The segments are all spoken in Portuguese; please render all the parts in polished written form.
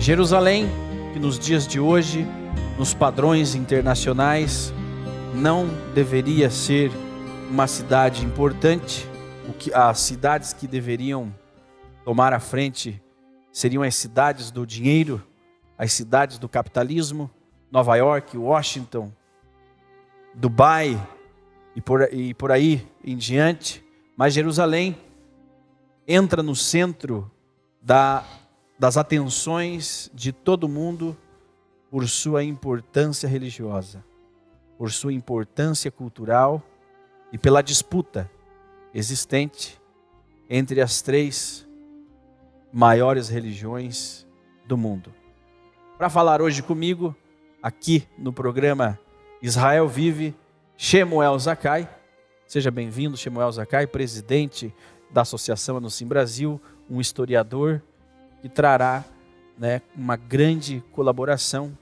Jerusalém, que nos dias de hoje, nos padrões internacionais, não deveria ser uma cidade importante. As cidades que deveriam tomar a frente seriam as cidades do dinheiro, as cidades do capitalismo, Nova York, Washington, Dubai e por aí em diante. Mas Jerusalém entra no centro das atenções de todo mundo por sua importância religiosa, por sua importância cultural e pela disputa existente entre as três maiores religiões do mundo. Para falar hoje comigo, aqui no programa Israel Vive, Shemuel Zakkai. Seja bem-vindo, Shemuel Zakkai, presidente da Associação Anuncim Brasil, um historiador que trará, uma grande colaboração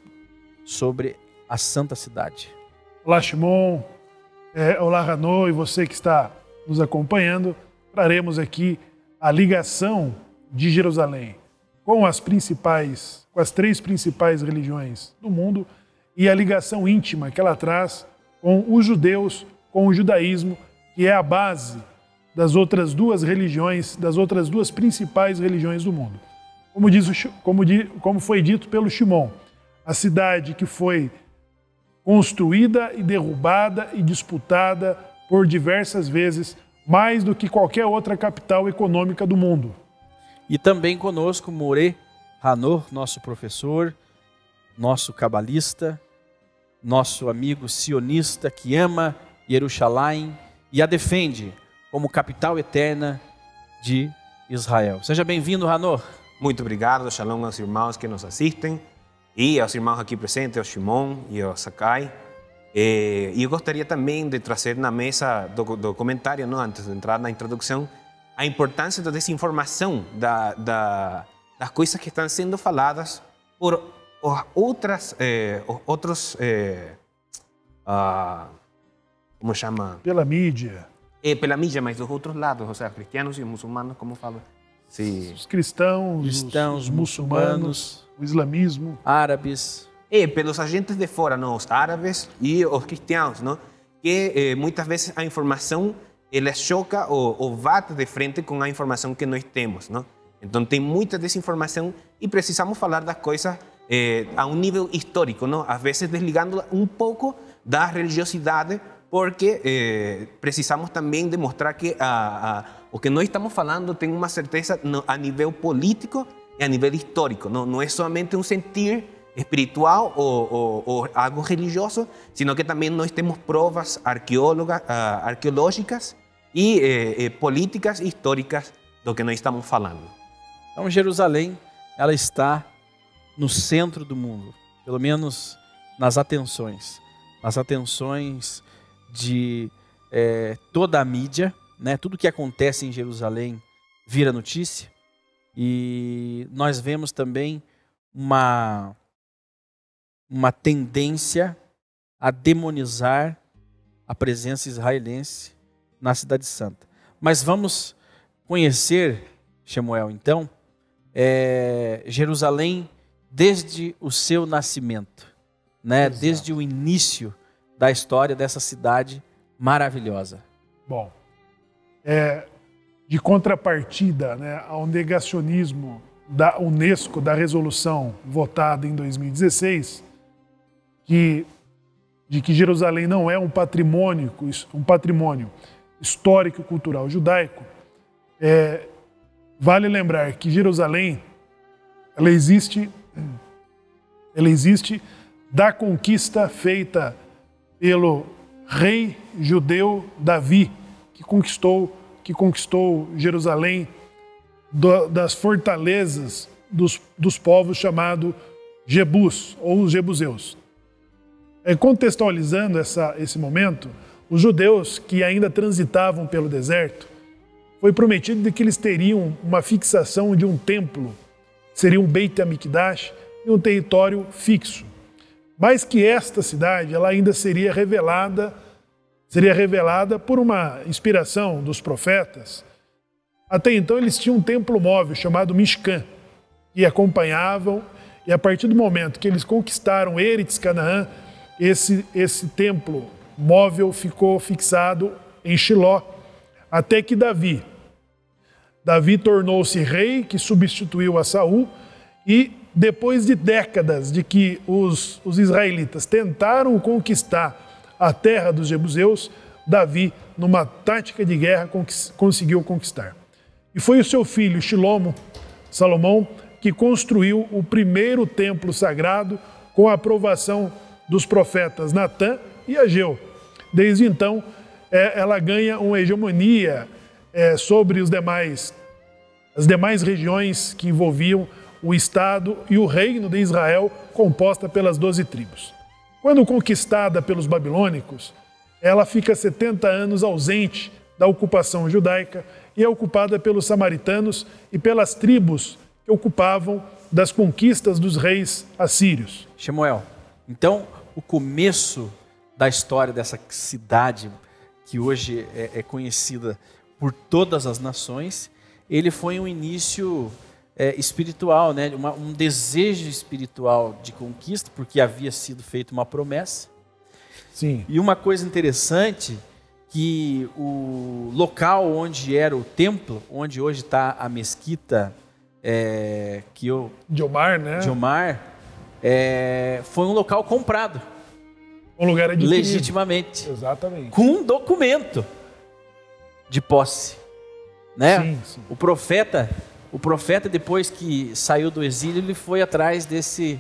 sobre a Santa Cidade. Olá, Shimon. Olá, Hanô, e você que está nos acompanhando. Traremos aqui a ligação de Jerusalém com as três principais religiões do mundo e a ligação íntima que ela traz com os judeus, com o judaísmo, que é a base das outras duas religiões, das outras duas principais religiões do mundo. Como foi dito pelo Shimon, a cidade que foi construída e derrubada e disputada por diversas vezes, mais do que qualquer outra capital econômica do mundo. E também conosco Moré Hanô, nosso professor, nosso cabalista, nosso amigo sionista que ama Jerusalém e a defende como capital eterna de Israel. Seja bem-vindo, Hanô. Muito obrigado, shalom aos irmãos que nos assistem e aos irmãos aqui presentes, ao Shimon e ao Zakkai. E eu gostaria também de trazer na mesa do comentário, antes de entrar na introdução, a importância da desinformação, das coisas que estão sendo faladas por outros, como chama? Pela mídia. Pela mídia, mas dos outros lados, ou seja, cristianos e muçulmanos, como fala? Sim. Os cristãos, os muçulmanos, o islamismo. Árabes. Pelos agentes de fora, os árabes e os cristianos, que muitas vezes a informação ela choca ou bate de frente com a informação que nós temos. Então tem muita desinformação e precisamos falar das coisas a um nível histórico, às vezes desligando um pouco da religiosidade, porque precisamos também demonstrar que o que nós estamos falando tem uma certeza a nível político e a nível histórico. Não é somente um sentir espiritual ou algo religioso, sino que também nós temos provas arqueológicas e políticas e históricas do que nós estamos falando. Então, Jerusalém, ela está no centro do mundo, pelo menos nas atenções de toda a mídia, tudo que acontece em Jerusalém vira notícia, e nós vemos também uma tendência a demonizar a presença israelense na Cidade Santa. Mas vamos conhecer, Shemuel, então, Jerusalém desde o seu nascimento, desde o início da história dessa cidade maravilhosa. Bom, de contrapartida ao negacionismo da Unesco, da resolução votada em 2016, de que Jerusalém não é um patrimônio histórico e cultural judaico, vale lembrar que Jerusalém ela existe da conquista feita pelo rei judeu Davi, que conquistou Jerusalém das fortalezas dos povos chamados Jebus, ou os Jebuseus. Contextualizando esse momento, os judeus que ainda transitavam pelo deserto, foi prometido de que eles teriam uma fixação de um templo, seria um Beit HaMikdash, em um território fixo. Mas que esta cidade ela ainda seria revelada por uma inspiração dos profetas. Até então eles tinham um templo móvel chamado Mishkan, que acompanhavam E a partir do momento que eles conquistaram Eretz Canaã, esse templo móvel ficou fixado em Shiló, até que Davi tornou-se rei, que substituiu a Saul, e depois de décadas de que os israelitas tentaram conquistar a terra dos jebuseus, Davi, numa tática de guerra, conseguiu conquistar. E foi o seu filho Salomão, que construiu o primeiro templo sagrado com a aprovação dos profetas Natã e Ageu. Desde então, ela ganha uma hegemonia sobre as demais regiões que envolviam o Estado e o reino de Israel, composta pelas 12 tribos. Quando conquistada pelos babilônicos, ela fica 70 anos ausente da ocupação judaica e é ocupada pelos samaritanos e pelas tribos que ocupavam das conquistas dos reis assírios. Shemuel, então o começo da história dessa cidade, que hoje é conhecida por todas as nações, ele foi um início espiritual, né? Um desejo espiritual de conquista, porque havia sido feita uma promessa. Sim. E uma coisa interessante, que o local onde era o templo, onde hoje está a mesquita de Omar, né? De Omar, foi um local comprado. Um lugar adquirido. Legitimamente. Exatamente. Com um documento de posse. Né? Sim, sim. O profeta, depois que saiu do exílio, ele foi atrás desse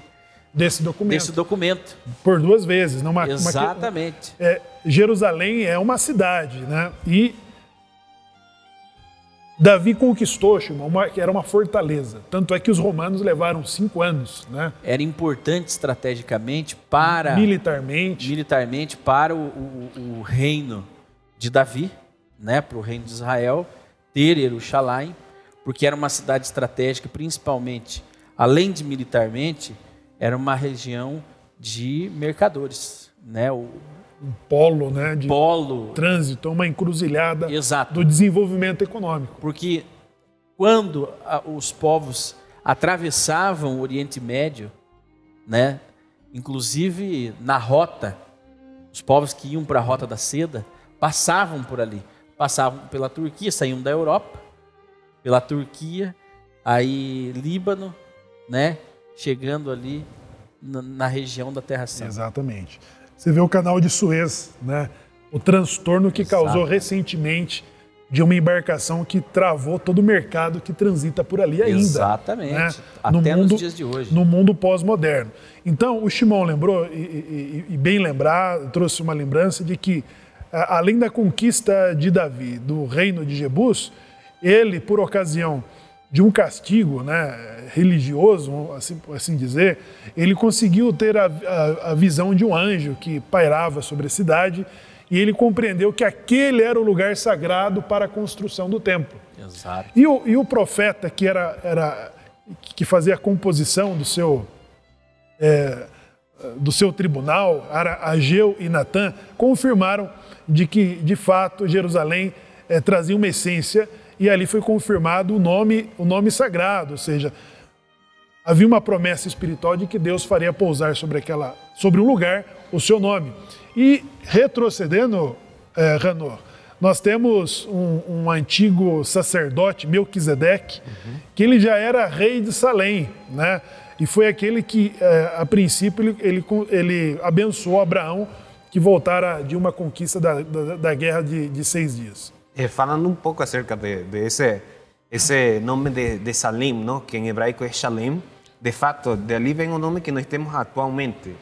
documento. Por 2 vezes. Exatamente. Jerusalém é uma cidade, né? E Davi conquistou, que era uma fortaleza. Tanto é que os romanos levaram 5 anos, né? Era importante estrategicamente para... Militarmente para o reino de Davi, né? Para o reino de Israel, ter Jerusalém, porque era uma cidade estratégica, principalmente, além de militarmente, era uma região de mercadores, né? Um polo, né? De polo. Trânsito, uma encruzilhada. Exato. Do desenvolvimento econômico. Porque quando os povos atravessavam o Oriente Médio, né? Inclusive na rota, os povos que iam para a Rota da Seda passavam por ali. Passavam pela Turquia, saíam da Europa, pela Turquia, aí Líbano, né? Chegando ali na região da Terra Santa. Exatamente. Você vê o canal de Suez, né? O transtorno que causou recentemente de uma embarcação que travou todo o mercado que transita por ali ainda. Exatamente. Né? Até nos dias de hoje. No mundo pós-moderno. Então, o Shimon lembrou, e bem lembrado, trouxe uma lembrança de que, além da conquista de Davi, do reino de Jebus, ele, por ocasião de um castigo, né, religioso, assim dizer, ele conseguiu ter a visão de um anjo que pairava sobre a cidade e ele compreendeu que aquele era o lugar sagrado para a construção do templo. Exato. E o profeta que fazia a composição do seu tribunal, Ageu e Natã, confirmaram de que, de fato, Jerusalém trazia uma essência. E ali foi confirmado o nome sagrado, ou seja, havia uma promessa espiritual de que Deus faria pousar sobre um lugar o seu nome. E retrocedendo, Ranor, nós temos um antigo sacerdote, Melquisedeque, que ele já era rei de Salém, né? E foi aquele que, a princípio, ele abençoou Abraão, que voltara de uma conquista da guerra de 6 dias. Falando um pouco acerca de esse nome de Salem, ¿no? Que em hebraico é Shalem, de fato, dali vem o nome que nós temos atualmente.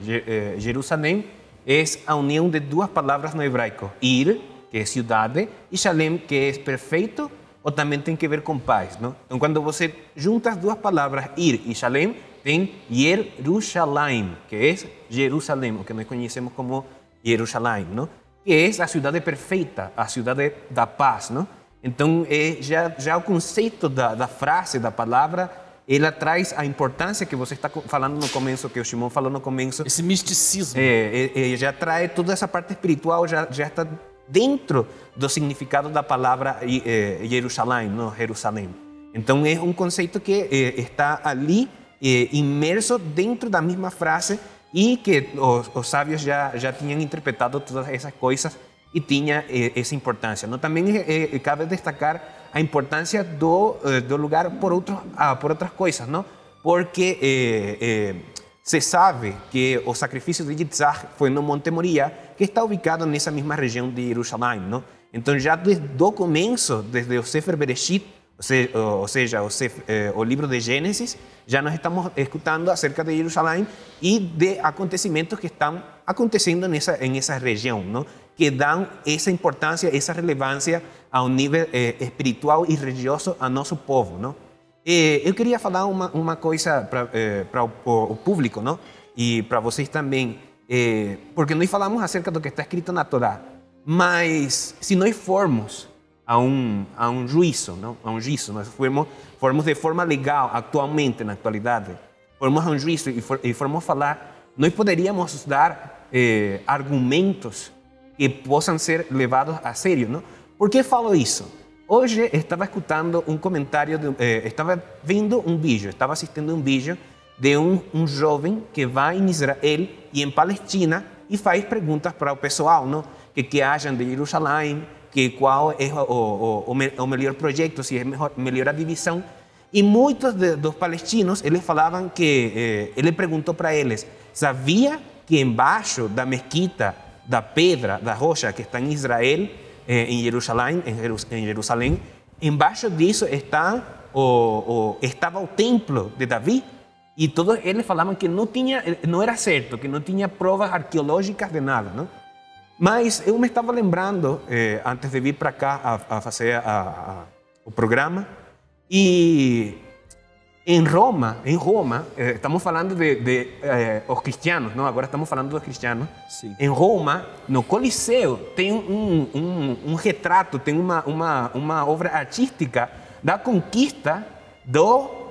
Jerusalém é a união de 2 palavras no hebraico. Ir, que é cidade, e Shalem, que é perfeito, ou também tem que ver com paz, ¿no? Então, quando você junta as 2 palavras, ir e Shalem, tem Yerushalayim, que é Jerusalém, o que nós conhecemos como Jerusalém, ¿no? Que é a cidade perfeita, a cidade da paz, não? Então, já o conceito da frase, da palavra, ela traz a importância que você está falando no começo, que o Shimon falou no começo. Esse misticismo. Já traz toda essa parte espiritual, já está dentro do significado da palavra Jerusalém, não? Jerusalém. Então, é um conceito que está ali imerso dentro da mesma frase e que os sábios já tinham interpretado todas essas coisas e tinha essa importância. Não? Também cabe destacar a importância do lugar por outras coisas, não? Porque se sabe que o sacrifício de Yitzhak foi no Monte Moria, que está ubicado nessa mesma região de Jerusalém, não? Então, já desde o começo, desde o Sefer Bereshit, ou seja, o livro de Gênesis, já nós estamos escutando acerca de Jerusalém e de acontecimentos que estão acontecendo nessa região, não? Que dão essa importância, essa relevância ao nível espiritual e religioso a nosso povo, não? Eu queria falar uma coisa para o público, não? E para vocês também, porque nós falamos acerca do que está escrito na Torá, mas se nós formos a um juízo, não? A um juízo, nós formos de forma legal atualmente, na atualidade, formos a um juízo e formos falar, nós poderíamos dar argumentos que possam ser levados a sério, não? Por que falo isso? Hoje estava escutando um comentário, estava vendo um vídeo, estava assistindo um vídeo de um jovem que vai em Israel e em Palestina e faz perguntas para o pessoal, não? Que acham de Jerusalém, que qual é o melhor projeto, se é melhor a divisão. E muitos dos palestinos, eles falavam que, ele perguntou para eles, sabia que embaixo da mesquita, da pedra, da rocha que está em Israel, em Jerusalém, embaixo disso estava o templo de Davi, e todos eles falavam que não era certo, que não tinha provas arqueológicas de nada, não? Mas eu me estava lembrando, antes de vir para cá a fazer o programa, e em Roma, estamos falando de os cristianos, não? Agora estamos falando dos cristianos. Sim. Em Roma, no Coliseu, tem um retrato, tem uma obra artística da conquista do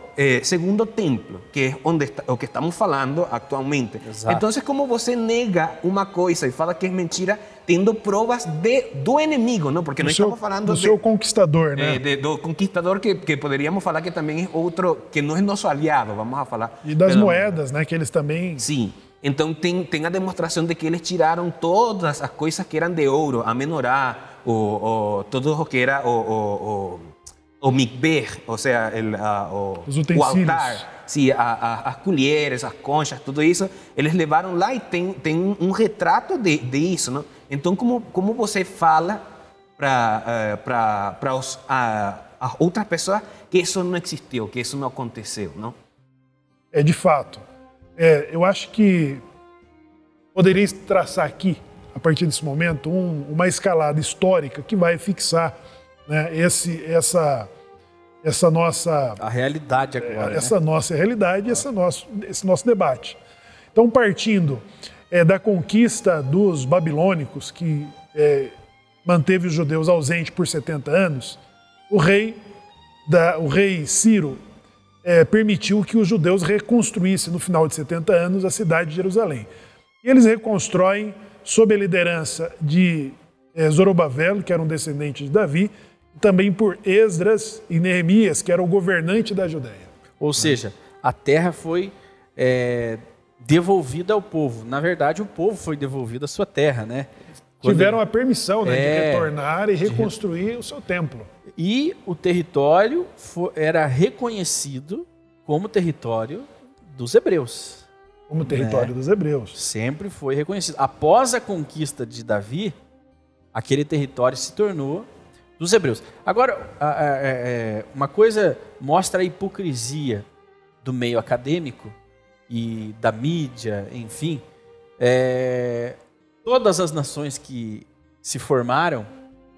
segundo templo, que é o que estamos falando atualmente. Exato. Então, como você nega uma coisa e fala que é mentira, tendo provas do inimigo, não? Porque nós estamos falando do seu conquistador, né? Do conquistador que poderíamos falar que também é outro, que não é nosso aliado, vamos a falar. E das moedas, né? Que eles também... Sim. Então, tem a demonstração de que eles tiraram todas as coisas que eram de ouro, a menorá, tudo o que era o mikveh, ou seja, o altar, sim, as colheres, as conchas, tudo isso, eles levaram lá e tem um retrato de isso, não? Então, como você fala para as outras pessoas que isso não existiu, que isso não aconteceu, não? De fato. Eu acho que poderia traçar aqui, a partir desse momento, uma escalada histórica que vai fixar, né, essa nossa... A realidade agora, essa nossa realidade, esse nosso debate. Então, partindo da conquista dos babilônicos, que manteve os judeus ausentes por 70 anos, o rei Ciro permitiu que os judeus reconstruíssem, no final de 70 anos, a cidade de Jerusalém. E eles reconstroem sob a liderança de Zorobabel, que era um descendente de Davi, e também por Esdras e Neemias, que era o governante da Judéia. Ou seja, a terra foi devolvida ao povo. Na verdade, o povo foi devolvido à sua terra, né? Tiveram a permissão, né, de retornar e reconstruir o seu templo. E o território era reconhecido como território dos hebreus. Como território dos hebreus. Sempre foi reconhecido. Após a conquista de Davi, aquele território se tornou dos hebreus. Agora, uma coisa mostra a hipocrisia do meio acadêmico e da mídia, enfim. Todas as nações que se formaram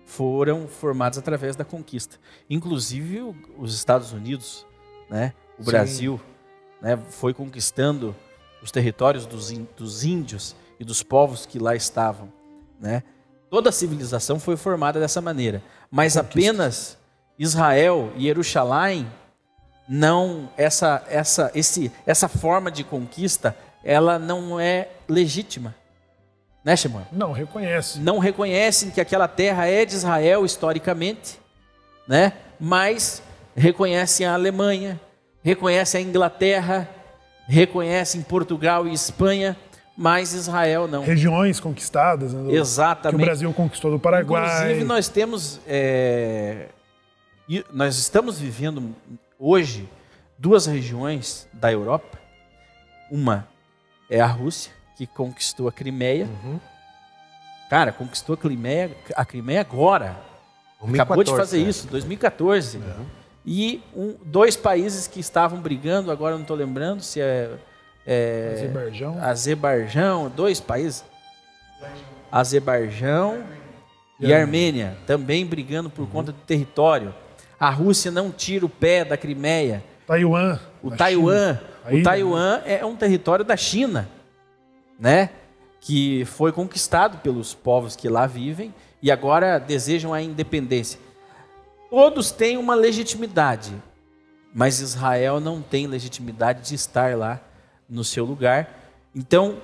foram formadas através da conquista. Inclusive os Estados Unidos, né? O Brasil, né? Foi conquistando os territórios dos índios e dos povos que lá estavam, né? Toda a civilização foi formada dessa maneira. Mas apenas Israel e Jerusalém, não, essa forma de conquista, ela não é legítima. Né, Shimon? Não reconhece. Não reconhecem que aquela terra é de Israel historicamente, né? Mas reconhecem a Alemanha, reconhecem a Inglaterra, reconhecem Portugal e Espanha, mas Israel não. Regiões conquistadas, né, Exatamente. que o Brasil conquistou do Paraguai. Inclusive, nós temos, nós estamos vivendo hoje 2 regiões da Europa. Uma é a Rússia, que conquistou a Crimeia. Cara, conquistou a Crimeia agora. 2014, Acabou de fazer isso, 2014. E 2 países que estavam brigando, agora eu não estou lembrando se Azerbaijão, 2 países. Azerbaijão e Armênia, também brigando por conta do território. A Rússia não tira o pé da Crimeia. Taiwan. O Taiwan é um território da China, né? Que foi conquistado pelos povos que lá vivem e agora desejam a independência. Todos têm uma legitimidade, mas Israel não tem legitimidade de estar lá no seu lugar. Então,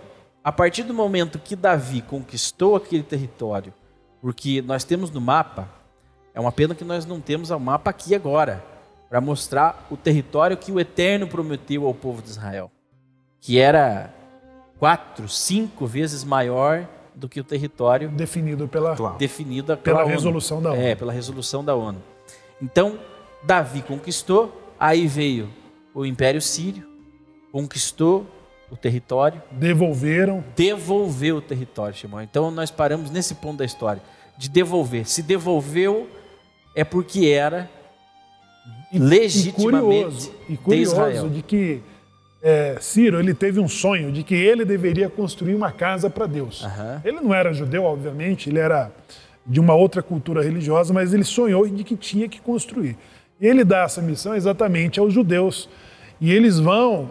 a partir do momento que Davi conquistou aquele território, porque nós temos no mapa, é uma pena que nós não temos o mapa aqui agora, para mostrar o território que o Eterno prometeu ao povo de Israel, que era 4, 5 vezes maior do que o território definido pela resolução da ONU. Pela resolução da ONU. Então, Davi conquistou, aí veio o Império Sírio, conquistou o território. Devolveu o território, Shimon. Então, nós paramos nesse ponto da história, de devolver. Se devolveu, é porque era legitimamente e curioso de que Ciro, ele teve um sonho de que ele deveria construir uma casa para Deus. Ele não era judeu, obviamente, ele era de uma outra cultura religiosa, mas ele sonhou de que tinha que construir. E ele dá essa missão exatamente aos judeus. E eles vão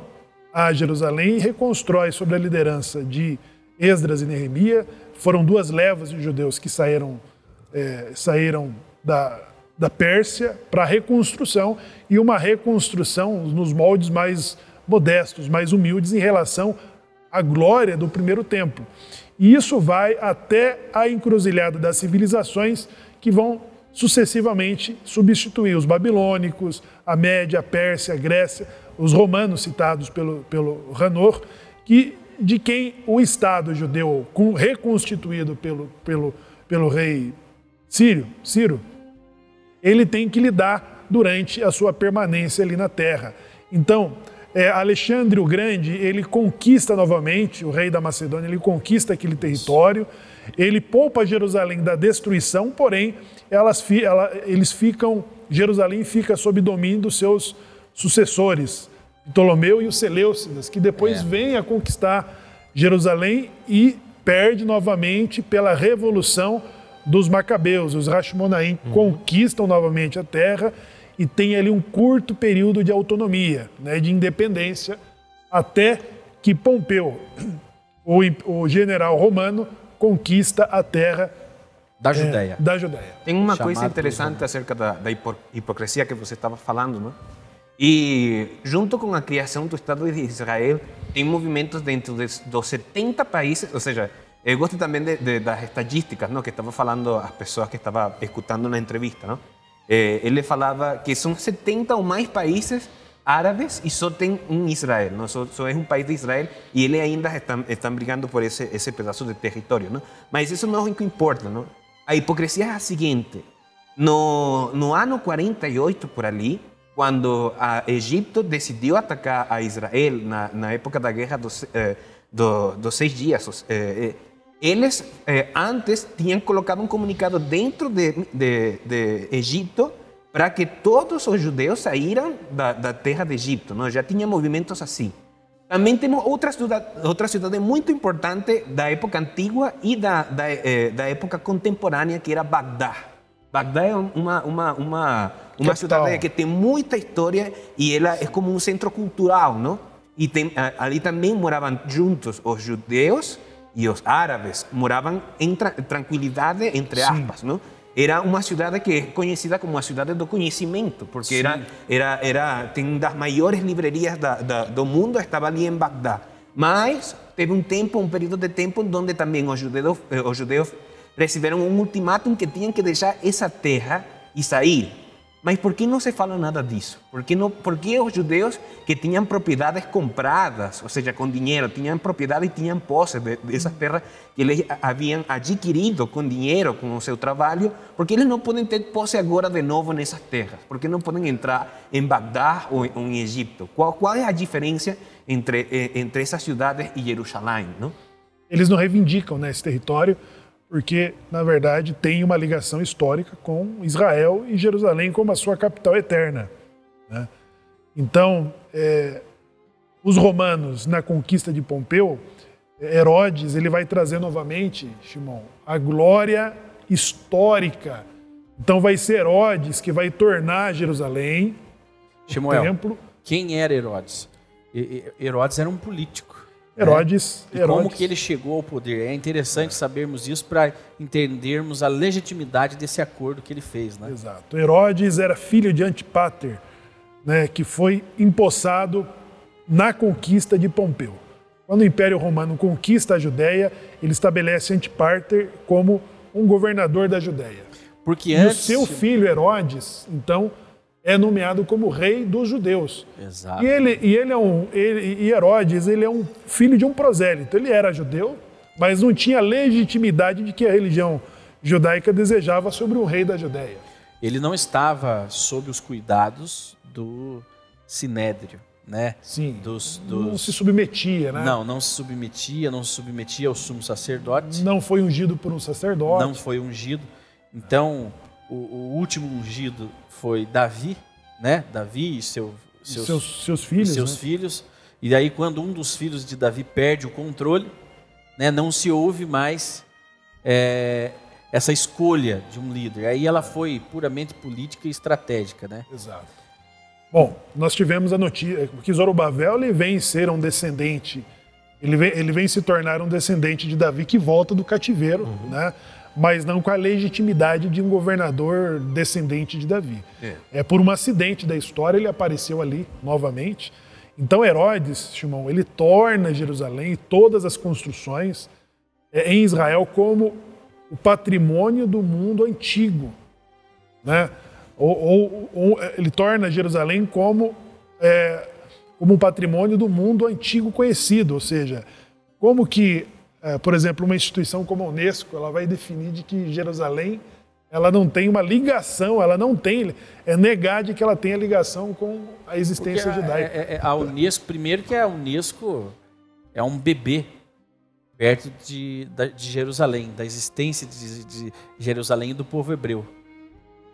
a Jerusalém e reconstrói sob a liderança de Esdras e Neemias. Foram 2 levas de judeus que saíram da Pérsia para a reconstrução, e uma reconstrução nos moldes mais modestos, mais humildes em relação à glória do primeiro templo. E isso vai até a encruzilhada das civilizações que vão sucessivamente substituir os babilônicos, a Média, a Pérsia, a Grécia, os romanos citados pelo Ranor, de quem o Estado judeu reconstituído pelo rei Ciro, ele tem que lidar durante a sua permanência ali na terra. Então, Alexandre o Grande, ele conquista novamente, o rei da Macedônia, ele conquista aquele território, ele poupa Jerusalém da destruição, porém, Jerusalém fica sob domínio dos seus sucessores, Ptolomeu e os Seleucidas, que depois vêm a conquistar Jerusalém e perde novamente pela revolução dos Macabeus. Os Hashmonaim conquistam novamente a terra e tem ali um curto período de autonomia, né, de independência, até que Pompeu, o general romano, conquista a terra da Judéia. Tem uma coisa interessante acerca da hipocrisia que você estava falando, não? E junto com a criação do Estado de Israel, tem movimentos dentro dos 70 países, ou seja, eu gosto também das estatísticas, não, que estava falando as pessoas que estavam escutando na entrevista, não? Ele falava que são 70 ou mais países árabes e só tem um Israel, não? Só é um país de Israel e ele ainda estão brigando por esse pedaço de território, não? Mas isso não é o que importa, não? A hipocrisia é a seguinte: no ano 48 por ali, quando a Egito decidiu atacar a Israel na época da guerra dos 6 dias, eles antes tinham colocado um comunicado dentro de Egito para que todos os judeus saíram da terra de Egito, não? Já tinha movimentos assim. Também temos outra cidade muito importante da época antiga e da época contemporânea, que era Bagdá. Bagdá é uma cidade que tem muita história e ela é como um centro cultural, não? E ali também moravam juntos os judeus e os árabes, moravam em tranquilidade, entre aspas, não? Era uma cidade que é conhecida como a cidade do conhecimento, porque tem uma das maiores livrarias do mundo, estava ali em Bagdá. Mas teve um período de tempo onde também os judeus receberam um ultimátum que tinham que deixar essa terra e sair. Mas por que não se fala nada disso? Por que os judeus que tinham propriedades compradas, ou seja, com dinheiro, tinham propriedade e tinham posse dessas terras que eles haviam adquirido com dinheiro, com o seu trabalho, porque eles não podem ter posse agora de novo nessas terras? Porque não podem entrar em Bagdá ou em Egito? Qual é a diferença entre essas cidades e Jerusalém, não? Eles não reivindicam, né, esse território, porque, na verdade, tem uma ligação histórica com Israel e Jerusalém como a sua capital eterna, né? Então, os romanos, na conquista de Pompeu, Herodes ele vai trazer novamente, Shimon, a glória histórica. Então vai ser Herodes que vai tornar Jerusalém o templo. Quem era Herodes? Herodes era um político. Herodes. Como que ele chegou ao poder? É interessante sabermos isso para entendermos a legitimidade desse acordo que ele fez, né? Exato. Herodes era filho de Antipater, né, que foi empossado na conquista de Pompeu. Quando o Império Romano conquista a Judéia, ele estabelece Antipater como um governador da Judéia. Porque o seu filho Herodes, então, é nomeado como rei dos judeus. Exato. E Herodes, ele é um filho de um prosélito. Ele era judeu, mas não tinha legitimidade de que a religião judaica desejava sobre o rei da Judéia. Ele não estava sob os cuidados do Sinédrio, né? Sim. Não se submetia, né? Não se submetia ao sumo sacerdote. Não foi ungido por um sacerdote. Não foi ungido. Então, o último ungido foi Davi, né? Davi e seus filhos. Seus filhos. E daí, quando um dos filhos de Davi perde o controle, né, não se ouve mais essa escolha de um líder. Aí ela foi puramente política e estratégica, né? Exato. Bom, nós tivemos a notícia que Zorobabel ele vem ser um descendente, ele vem se tornar um descendente de Davi que volta do cativeiro, né? Mas não com a legitimidade de um governador descendente de Davi. É por um acidente da história, ele apareceu ali novamente. Então Herodes, Shimon, ele torna Jerusalém e todas as construções em Israel como o patrimônio do mundo antigo, né? Ele torna Jerusalém como um patrimônio do mundo antigo conhecido, ou seja, como que por exemplo, uma instituição como a Unesco, ela vai definir de que Jerusalém ela não tem uma ligação, é negar de que ela tenha ligação com a existência judaica. A Unesco, primeiro que a Unesco é um bebê perto de Jerusalém, da existência de Jerusalém e do povo hebreu.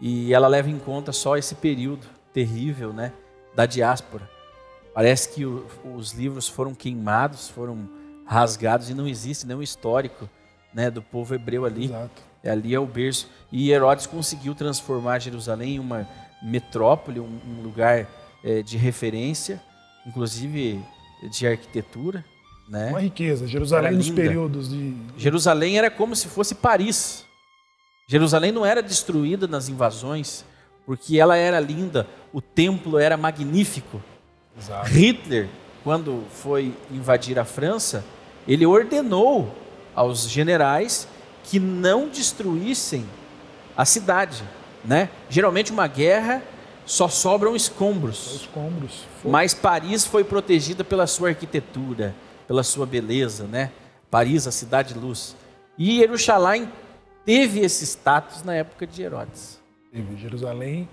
E ela leva em conta só esse período terrível, né, da diáspora. Parece que os livros foram queimados, foram rasgados e não existe nenhum histórico, né, do povo hebreu ali. Exato. Ali é o berço. E Herodes conseguiu transformar Jerusalém em uma metrópole, um lugar de referência, inclusive de arquitetura, né? Uma riqueza. Jerusalém nos períodos de... Jerusalém era como se fosse Paris. Jerusalém não era destruída nas invasões, porque ela era linda, o templo era magnífico. Exato. Hitler, quando foi invadir a França, ele ordenou aos generais que não destruíssem a cidade, né? Geralmente uma guerra só sobram escombros. Mas Paris foi protegida pela sua arquitetura, pela sua beleza, né? Paris, a cidade de luz. E Jerusalém teve esse status na época de Herodes. Jerusalém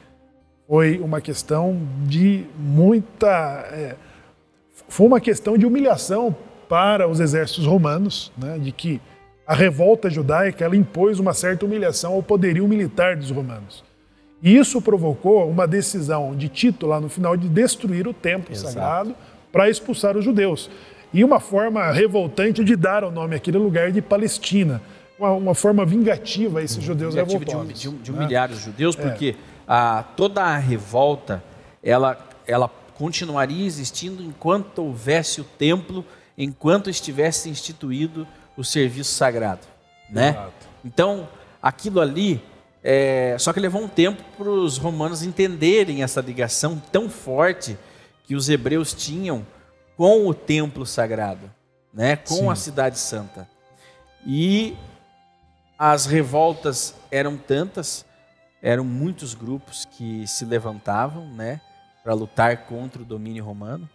foi uma questão de muita... Foi uma questão de humilhação para os exércitos romanos, né, de que a revolta judaica ela impôs uma certa humilhação ao poderio militar dos romanos. E isso provocou uma decisão de Tito, lá no final, de destruir o templo sagrado para expulsar os judeus. E uma forma revoltante de dar o nome àquele lugar de Palestina. Uma forma vingativa a esses judeus revoltosos. De humilhar os judeus, porque toda a revolta, ela continuaria existindo enquanto houvesse o templo, enquanto estivesse instituído o serviço sagrado, né? Exato. Então, aquilo ali, só que levou um tempo para os romanos entenderem essa ligação tão forte que os hebreus tinham com o templo sagrado, né? Com a cidade santa. E as revoltas eram tantas eram muitos grupos que se levantavam, né, para lutar contra o domínio romano,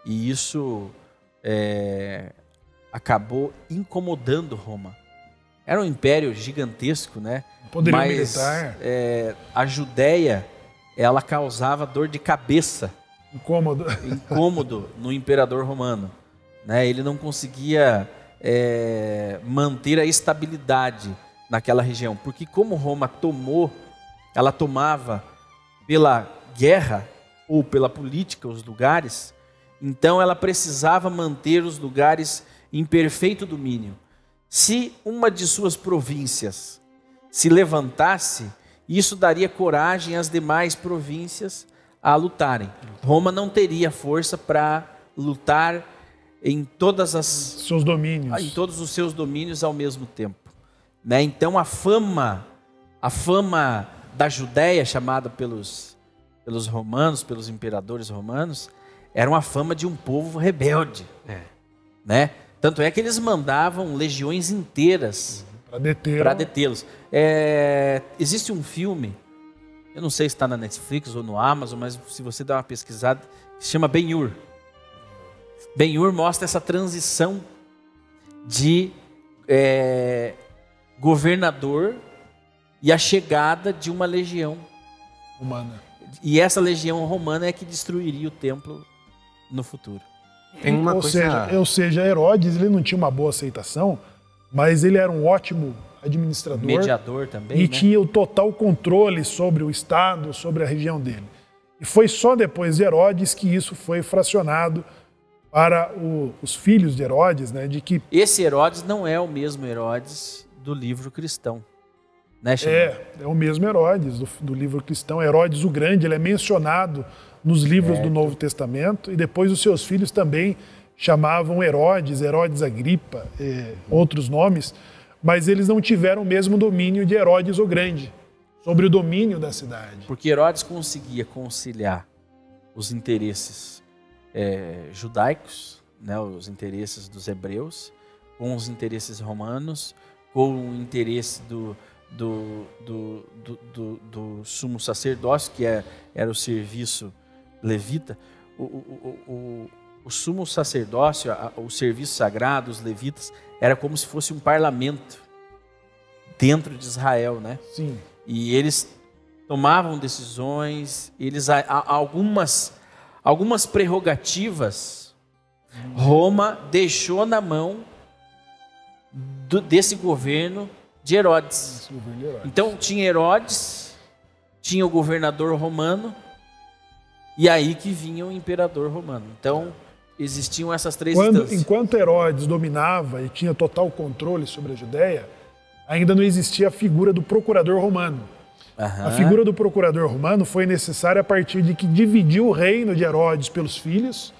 e isso acabou incomodando Roma. Era um império gigantesco, né? Poderio mas militar. A Judéia, ela causava dor de cabeça, incômodo no imperador romano, né? Ele não conseguia manter a estabilidade naquela região, porque como Roma ela tomava pela guerra ou pela política os lugares, então ela precisava manter os lugares em perfeito domínio. Se uma de suas províncias se levantasse, isso daria coragem às demais províncias a lutarem. Roma não teria força para lutar em todos os seus domínios ao mesmo tempo, né? Então a fama da Judéia, chamada pelos romanos, pelos imperadores romanos, era uma fama de um povo rebelde, né? Tanto é que eles mandavam legiões inteiras para detê-los. Existe um filme, eu não sei se está na Netflix ou no Amazon, mas se você der uma pesquisada, se chama Ben-Hur. Ben-Hur mostra essa transição de governador e a chegada de uma legião romana. E essa legião romana é que destruiria o templo no futuro. Ou seja, Herodes ele não tinha uma boa aceitação, mas ele era um ótimo administrador. Mediador também, e né? tinha o total controle sobre o Estado, sobre a região dele. E foi só depois de Herodes que isso foi fracionado para os filhos de Herodes, né? De que esse Herodes não é o mesmo Herodes do livro cristão, né, é o mesmo Herodes do livro cristão. Herodes o Grande, ele é mencionado nos livros do Novo Testamento, e depois os seus filhos também chamavam Herodes Agripa, outros nomes, mas eles não tiveram o mesmo domínio de Herodes o Grande sobre o domínio da cidade. Porque Herodes conseguia conciliar os interesses judaicos, né, os interesses dos hebreus, com os interesses romanos, com o interesse do sumo sacerdócio, que era o serviço levita. O sumo sacerdócio, o serviço sagrado, os levitas, era como se fosse um parlamento dentro de Israel, né? Sim. E eles tomavam decisões, algumas prerrogativas Roma deixou na mão desse governo de Herodes. Então tinha Herodes, tinha o governador romano, e aí que vinha o imperador romano. Então existiam essas três instâncias. Enquanto Herodes dominava e tinha total controle sobre a Judéia, ainda não existia a figura do procurador romano. A figura do procurador romano foi necessária a partir de que dividiu o reino de Herodes pelos filhos,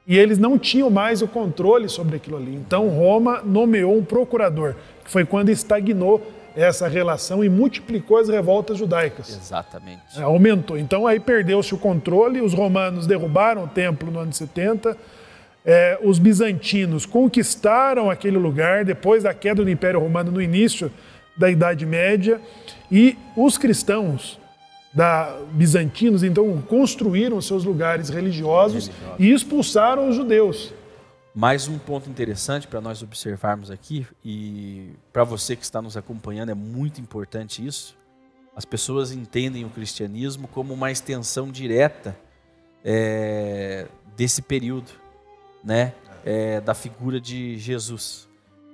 e eles não tinham mais o controle sobre aquilo ali. Então Roma nomeou um procurador, que foi quando estagnou essa relação e multiplicou as revoltas judaicas. Exatamente. Aumentou. Então aí perdeu-se o controle, os romanos derrubaram o templo no ano 70, os bizantinos conquistaram aquele lugar depois da queda do Império Romano no início da Idade Média, e os cristãos bizantinos então construíram seus lugares religiosos e expulsaram os judeus. Mais um ponto interessante para nós observarmos aqui, e para você que está nos acompanhando é muito importante isso. As pessoas entendem o cristianismo como uma extensão direta desse período, né? Da figura de Jesus.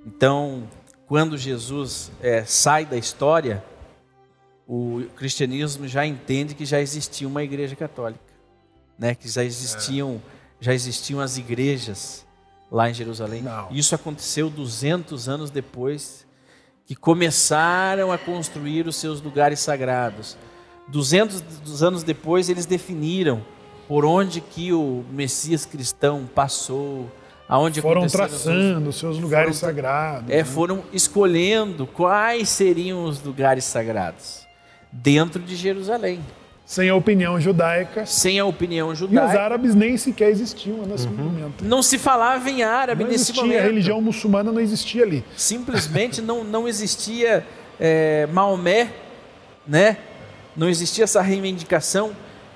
Então, quando Jesus sai da história, o cristianismo já entende que já existia uma igreja católica, né? Que já existiam as igrejas lá em Jerusalém. Não. Isso aconteceu 200 anos depois que começaram a construir os seus lugares sagrados. 200 anos depois eles definiram por onde que o Messias cristão passou, aonde foram traçando os seus lugares sagrados. Foram escolhendo quais seriam os lugares sagrados dentro de Jerusalém. Sem a opinião judaica. Sem a opinião E judaica. os árabes nem sequer existiam nesse momento. Não se falava em árabe Não nesse existia, momento. a religião muçulmana não existia ali. Simplesmente não existia Maomé, né? não existia essa reivindicação.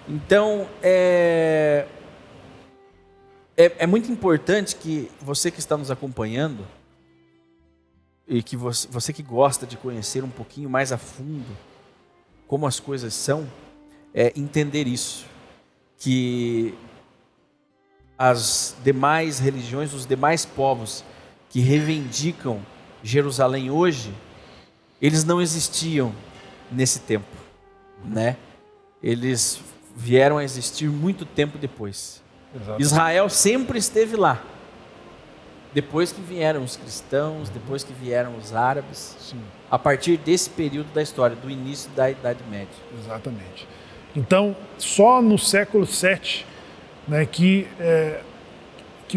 Então, é muito importante que você que está nos acompanhando e que você que gosta de conhecer um pouquinho mais a fundo como as coisas são, entender isso, que as demais religiões, os demais povos que reivindicam Jerusalém hoje, eles não existiam nesse tempo, né? Eles vieram a existir muito tempo depois. Exato. Israel sempre esteve lá. Depois que vieram os cristãos, depois que vieram os árabes, sim, a partir desse período da história, do início da Idade Média. Exatamente. Então, só no século VII, né, que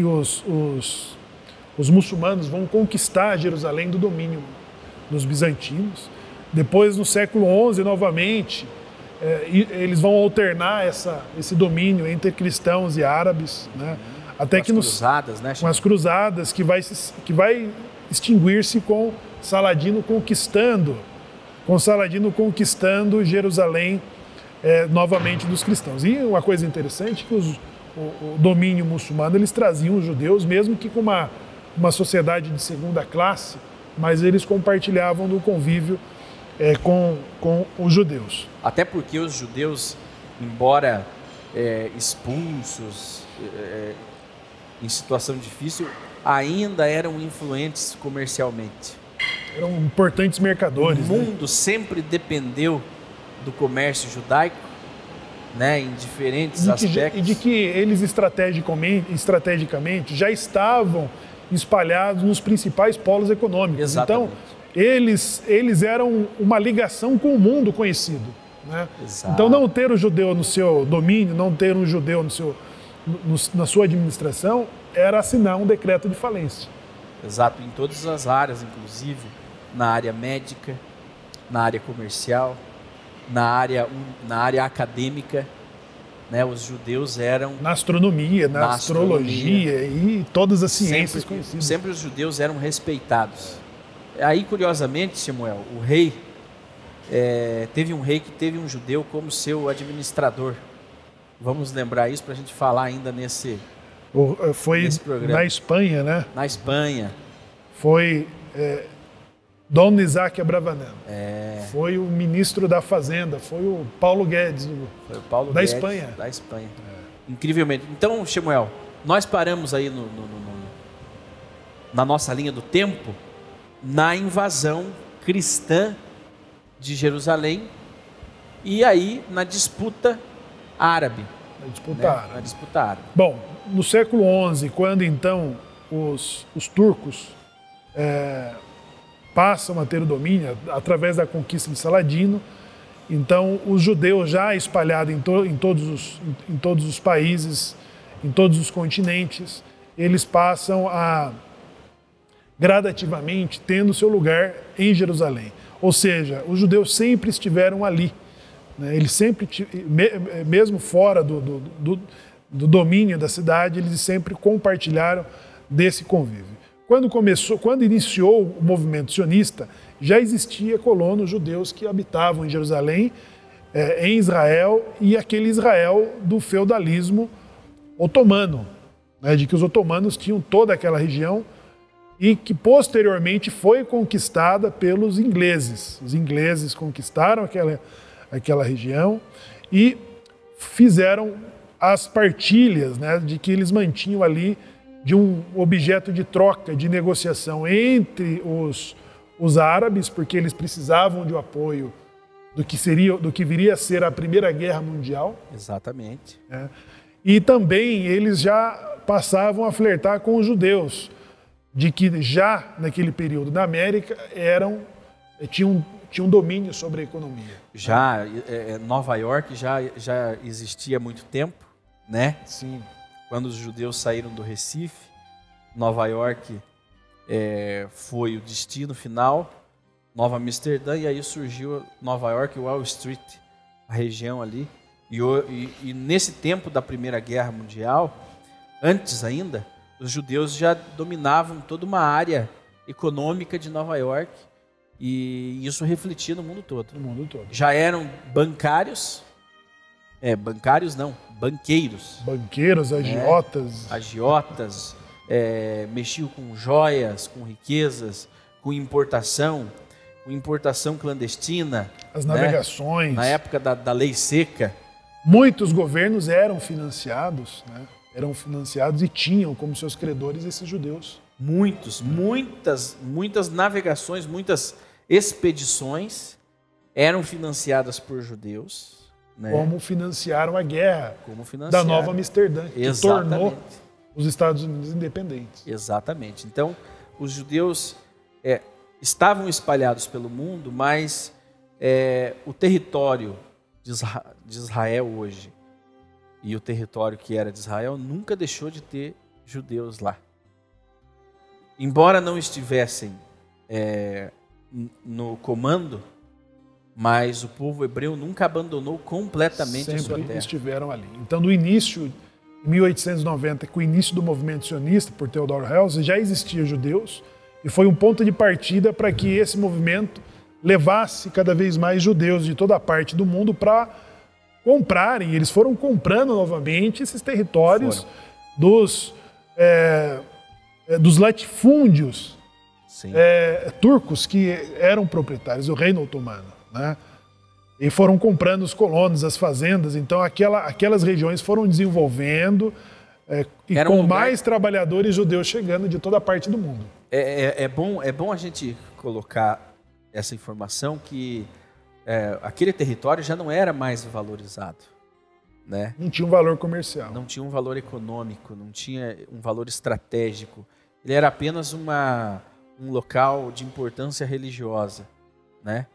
os muçulmanos vão conquistar Jerusalém do domínio dos bizantinos. Depois, no século XI, novamente, eles vão alternar esse domínio entre cristãos e árabes, né? Até que cruzadas, né? Com as cruzadas, que vai extinguir-se com Saladino conquistando Jerusalém novamente dos cristãos. E uma coisa interessante é que o domínio muçulmano, eles traziam os judeus, mesmo que com uma sociedade de segunda classe, mas eles compartilhavam do convívio com os judeus. Até porque os judeus, embora expulsos, em situação difícil, ainda eram influentes comercialmente. Eram importantes mercadores. O mundo sempre dependeu do comércio judaico, né, em diferentes aspectos. E de que eles estrategicamente já estavam espalhados nos principais polos econômicos. Exatamente. Então, eles eram uma ligação com o mundo conhecido, né? Então, não ter o judeu no seu domínio, não ter um judeu na sua administração, era assinar um decreto de falência. Exato, em todas as áreas, inclusive na área médica, na área comercial, na área acadêmica, né? Os judeus eram... Na astronomia, na astrologia e todas as ciências conhecidas. Sempre os judeus eram respeitados. Aí, curiosamente, Samuel, o rei, teve um rei que teve um judeu como seu administrador. Vamos lembrar isso para a gente falar ainda nesse programa. Na Espanha, né? Na Espanha. Foi Dom Isaac Abravanel. Foi o ministro da Fazenda, foi o Paulo Guedes, da Espanha. Da Espanha. Incrivelmente. Então, Samuel, nós paramos aí na nossa linha do tempo, na invasão cristã de Jerusalém e aí na disputa árabe. Na disputa árabe. Bom, no século XI, quando então os turcos passam a ter o domínio através da conquista de Saladino, então os judeus já espalhados em todos os países, em todos os continentes, eles passam a gradativamente tendo seu lugar em Jerusalém. Ou seja, os judeus sempre estiveram ali, né? Eles sempre, mesmo fora do domínio da cidade, eles sempre compartilharam desse convívio. Quando iniciou o movimento sionista, já existia colonos judeus que habitavam em Jerusalém, em Israel, e aquele Israel do feudalismo otomano, né? De que os otomanos tinham toda aquela região e que posteriormente foi conquistada pelos ingleses. Os ingleses conquistaram aquela região e fizeram as partilhas, né, de que eles mantinham ali de um objeto de troca, de negociação entre os árabes, porque eles precisavam de um apoio do que viria a ser a Primeira Guerra Mundial. Exatamente. E também eles já passavam a flertar com os judeus, de que já naquele período na América tinham domínio sobre a economia. Já Nova York já existia há muito tempo, né? Sim. Quando os judeus saíram do Recife, Nova York foi o destino final, Nova Amsterdã, e aí surgiu Nova York, Wall Street, a região ali. E nesse tempo da Primeira Guerra Mundial, antes ainda, os judeus já dominavam toda uma área econômica de Nova York E isso refletia no mundo todo. No mundo todo. Já eram bancários, bancários não, banqueiros. Banqueiros, agiotas. Agiotas, mexiam com joias, com riquezas, com importação clandestina. As navegações. Né? Na época da lei seca. Muitos governos eram financiados, né? Eram financiados e tinham como seus credores esses judeus. Muitas navegações, muitas expedições eram financiadas por judeus. Né? Como financiaram a guerra da Nova Amsterdã, que tornou os Estados Unidos independentes. Exatamente. Então, os judeus estavam espalhados pelo mundo, mas o território de Israel hoje e o território que era de Israel nunca deixou de ter judeus lá. Embora não estivessem no comando, mas o povo hebreu nunca abandonou completamente a sua terra. Sempre estiveram ali. Então, no início, em 1890, com o início do movimento sionista por Theodor Herzl, já existia judeus e foi um ponto de partida para que esse movimento levasse cada vez mais judeus de toda a parte do mundo para comprarem. Eles foram comprando novamente esses territórios dos latifúndios turcos que eram proprietários do reino otomano, né? E foram comprando os colonos, as fazendas. Então aquelas regiões foram desenvolvendo e com mais trabalhadores judeus chegando de toda a parte do mundo. É bom a gente colocar essa informação que aquele território já não era mais valorizado, né? Não tinha um valor comercial. Não tinha um valor econômico, não tinha um valor estratégico. Ele era apenas um local de importância religiosa, né?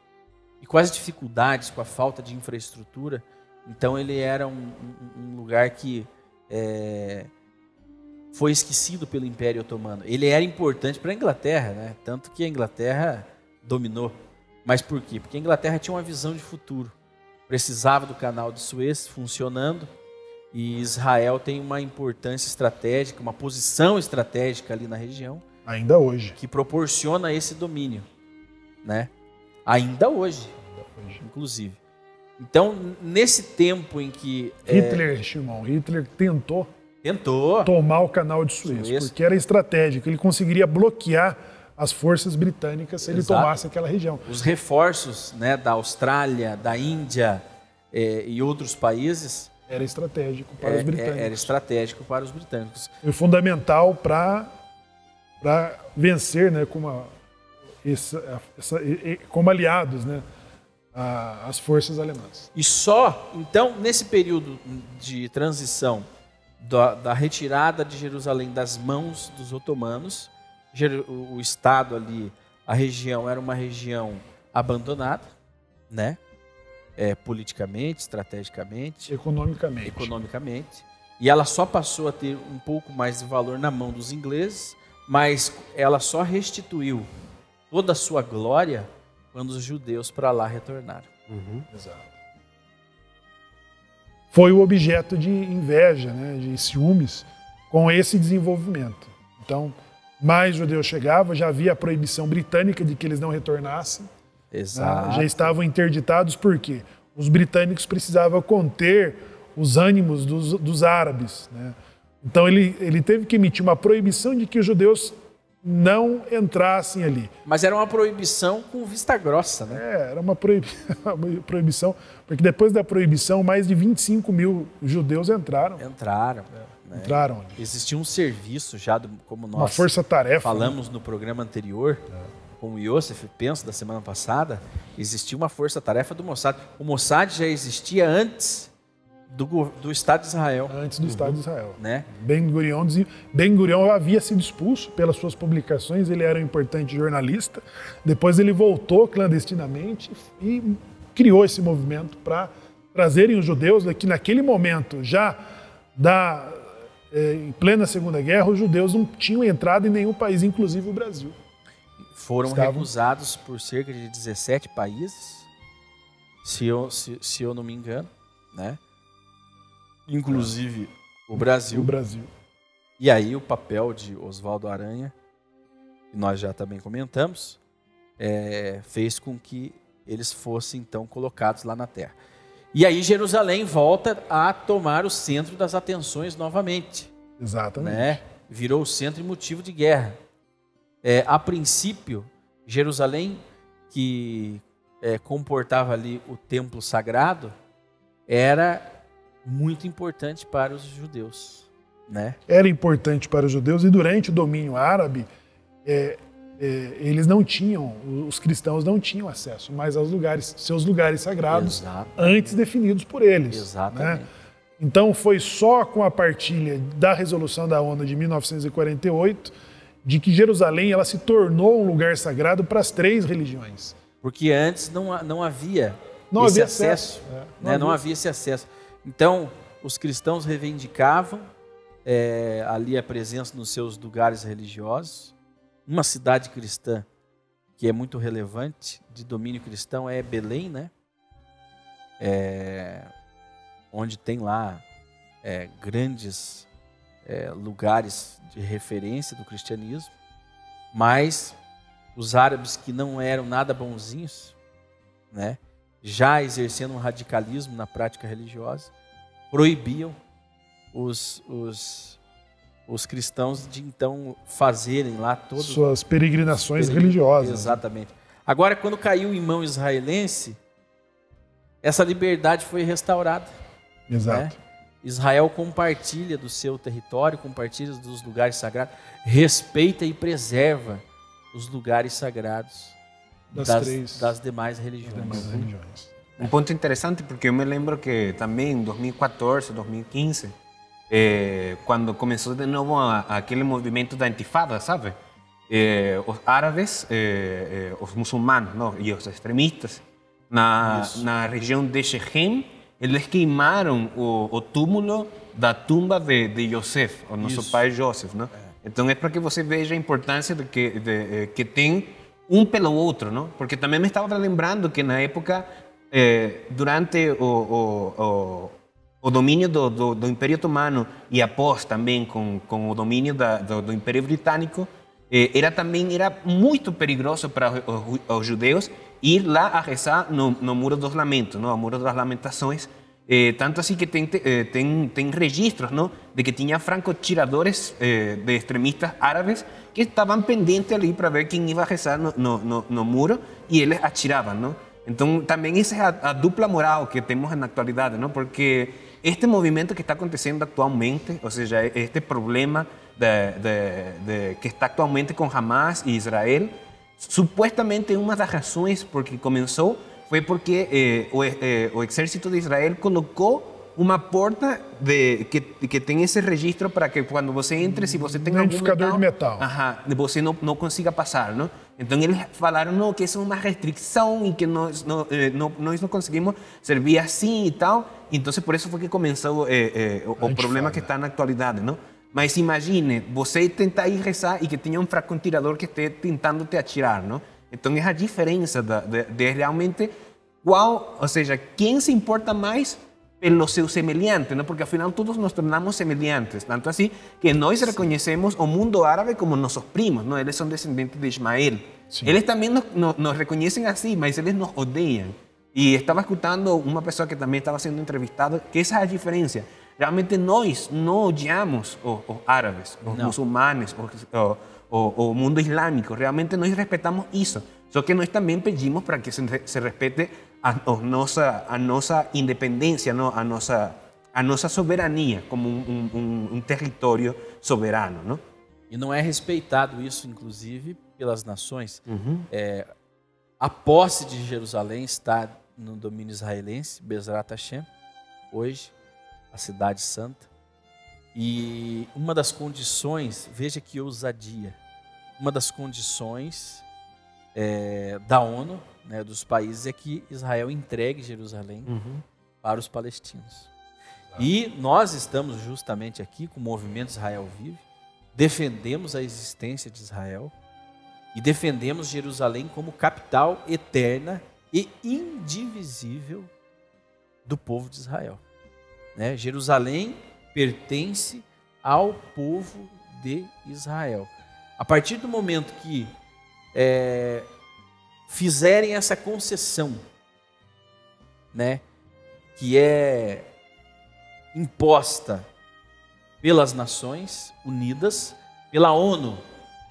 E com as dificuldades, com a falta de infraestrutura, então ele era um lugar que foi esquecido pelo Império Otomano. Ele era importante para a Inglaterra, né? Tanto que a Inglaterra dominou. Mas por quê? Porque a Inglaterra tinha uma visão de futuro. Precisava do canal de Suez funcionando e Israel tem uma importância estratégica, uma posição estratégica ali na região. Ainda hoje. Que proporciona esse domínio, né? Ainda hoje, inclusive. Então, nesse tempo em que... Hitler tentou Tentou tomar o canal de Suez, porque era estratégico. Ele conseguiria bloquear as forças britânicas se ele tomasse aquela região. Os reforços, né, da Austrália, da Índia e outros países... Era estratégico para os britânicos. Era estratégico para os britânicos. Foi fundamental para vencer, né, como aliados, né, as forças alemãs. E só, então, nesse período de transição da retirada de Jerusalém das mãos dos otomanos, o Estado ali, a região era uma região abandonada, né? Politicamente, estrategicamente, economicamente, e ela só passou a ter um pouco mais de valor na mão dos ingleses, mas ela só restituiu toda a sua glória quando os judeus para lá retornaram. Exato. Foi o objeto de inveja, né, de ciúmes com esse desenvolvimento. Então, mais judeus chegavam, já havia a proibição britânica de que eles não retornassem. Exato. Já estavam interditados porque os britânicos precisavam conter os ânimos dos árabes, né? Então ele teve que emitir uma proibição de que os judeus não entrassem ali. Mas era uma proibição com vista grossa, né? Era uma proibição, porque depois da proibição, mais de 25 mil judeus entraram. Entraram. Entraram ali. Existia um serviço já, como nós uma força-tarefa, falamos, né, no programa anterior, com o Yosef, penso, da semana passada, existia uma força-tarefa do Mossad. O Mossad já existia antes do Estado de Israel. Antes do Estado de Israel. Né? Ben-Gurion havia sido expulso pelas suas publicações, ele era um importante jornalista. Depois ele voltou clandestinamente e criou esse movimento para trazerem os judeus, que naquele momento, já em plena Segunda Guerra, os judeus não tinham entrado em nenhum país, inclusive o Brasil. Foram recusados por cerca de 17 países, se eu não me engano, né? Inclusive o Brasil. E aí o papel de Oswaldo Aranha, que nós já também comentamos, fez com que eles fossem então colocados lá na terra. E aí Jerusalém volta a tomar o centro das atenções novamente. Exatamente. Né? Virou o centro e motivo de guerra. A princípio, Jerusalém, que comportava ali o templo sagrado, era muito importante para os judeus. Né? Era importante para os judeus, e durante o domínio árabe, eles não tinham, os cristãos não tinham acesso mais aos seus lugares sagrados. Exatamente. Antes definidos por eles. Exatamente. Né? Então foi só com a partilha da resolução da ONU de 1948 de que Jerusalém ela se tornou um lugar sagrado para as 3 religiões. Porque antes não havia esse acesso. Não havia esse acesso. Então, os cristãos reivindicavam ali a presença nos seus lugares religiosos. Uma cidade cristã que é muito relevante, de domínio cristão, é Belém, né? Onde tem lá grandes lugares de referência do cristianismo, mas os árabes que não eram nada bonzinhos, né, já exercendo um radicalismo na prática religiosa, proibiam os cristãos de então fazerem lá todas suas peregrinações religiosas. Exatamente. Agora, quando caiu em mão israelense, essa liberdade foi restaurada. Exato. Né? Israel compartilha do seu território, compartilha dos lugares sagrados, respeita e preserva os lugares sagrados das demais religiões. Um ponto interessante, porque eu me lembro que também em 2014, 2015, quando começou de novo aquele movimento da intifada, sabe? Os árabes, os muçulmanos, não? E os extremistas, na região de Shechem, eles queimaram o túmulo da tumba de Yosef, o nosso pai Joseph, não? Então é para que você veja a importância de que tem um pelo outro, não? Porque também me estava lembrando que na época, durante o domínio do Império Otomano e após também com o domínio do Império Britânico, era muito perigoso para os judeus ir lá a rezar no Muro dos Lamentos, no Muro das Lamentações, tanto assim que tem registros, não, de que tinha francotiradores de extremistas árabes que estavam pendentes ali para ver quem ia rezar no muro, e eles atiravam, não? Então também essa é a dupla moral que temos na atualidade, não? Porque este movimento que está acontecendo atualmente, ou seja, este problema que está atualmente com Hamas e Israel, supostamente uma das razões por que começou foi porque o exército de Israel colocou uma porta que tem esse registro para que quando você entre, se você tem algum identificador de metal, você não consiga passar, não? Então eles falaram não, que isso é uma restrição e que nós não conseguimos servir assim e tal. Então por isso foi que começou o problema que está na atualidade, não? Mas imagine, você tentar ir rezar e que tenha um francotirador que esteja tentando te atirar, não? Então é a diferença de realmente ou seja, quem se importa mais pelo seu semelhante, não? Porque afinal todos nos tornamos semelhantes, tanto assim que nós reconhecemos o mundo árabe como nossos primos, não? Eles são descendentes de Ismael. Sim. Eles também nos reconhecem assim, mas eles nos odeiam. E estava escutando uma pessoa que também estava sendo entrevistada, que essa é a diferença. Realmente nós não odiamos os árabes, os muçulmanos, o mundo islâmico. Realmente nós respeitamos isso. Só que nós também pedimos para que se respeite a nossa independência, não? a nossa soberania como um território soberano. Não? E não é respeitado isso, inclusive, pelas nações. A posse de Jerusalém está no domínio israelense, Bezrat Hashem, hoje, a cidade santa. E uma das condições, veja que ousadia, uma das condições da ONU, né, dos países, é que Israel entregue Jerusalém para os palestinos. E nós estamos justamente aqui com o movimento Israel Vive, defendemos a existência de Israel e defendemos Jerusalém como capital eterna e indivisível do povo de Israel. Né? Jerusalém pertence ao povo de Israel. A partir do momento que fizerem essa concessão, né, que é imposta pelas Nações Unidas, pela ONU.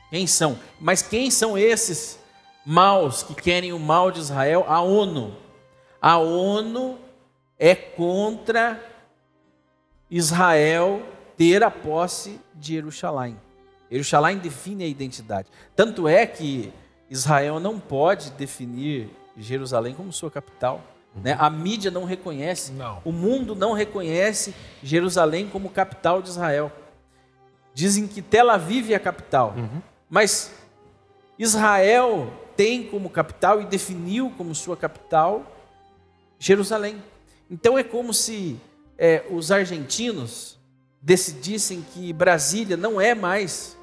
Quem são? Mas quem são esses maus que querem o mal de Israel? A ONU. A ONU é contra Israel ter a posse de Jerusalém. Jerusalém define a identidade. Tanto é que Israel não pode definir Jerusalém como sua capital. Né? A mídia não reconhece, o mundo não reconhece Jerusalém como capital de Israel. Dizem que Tel Aviv é a capital, mas Israel tem como capital e definiu como sua capital Jerusalém. Então é como se os argentinos decidissem que Brasília não é mais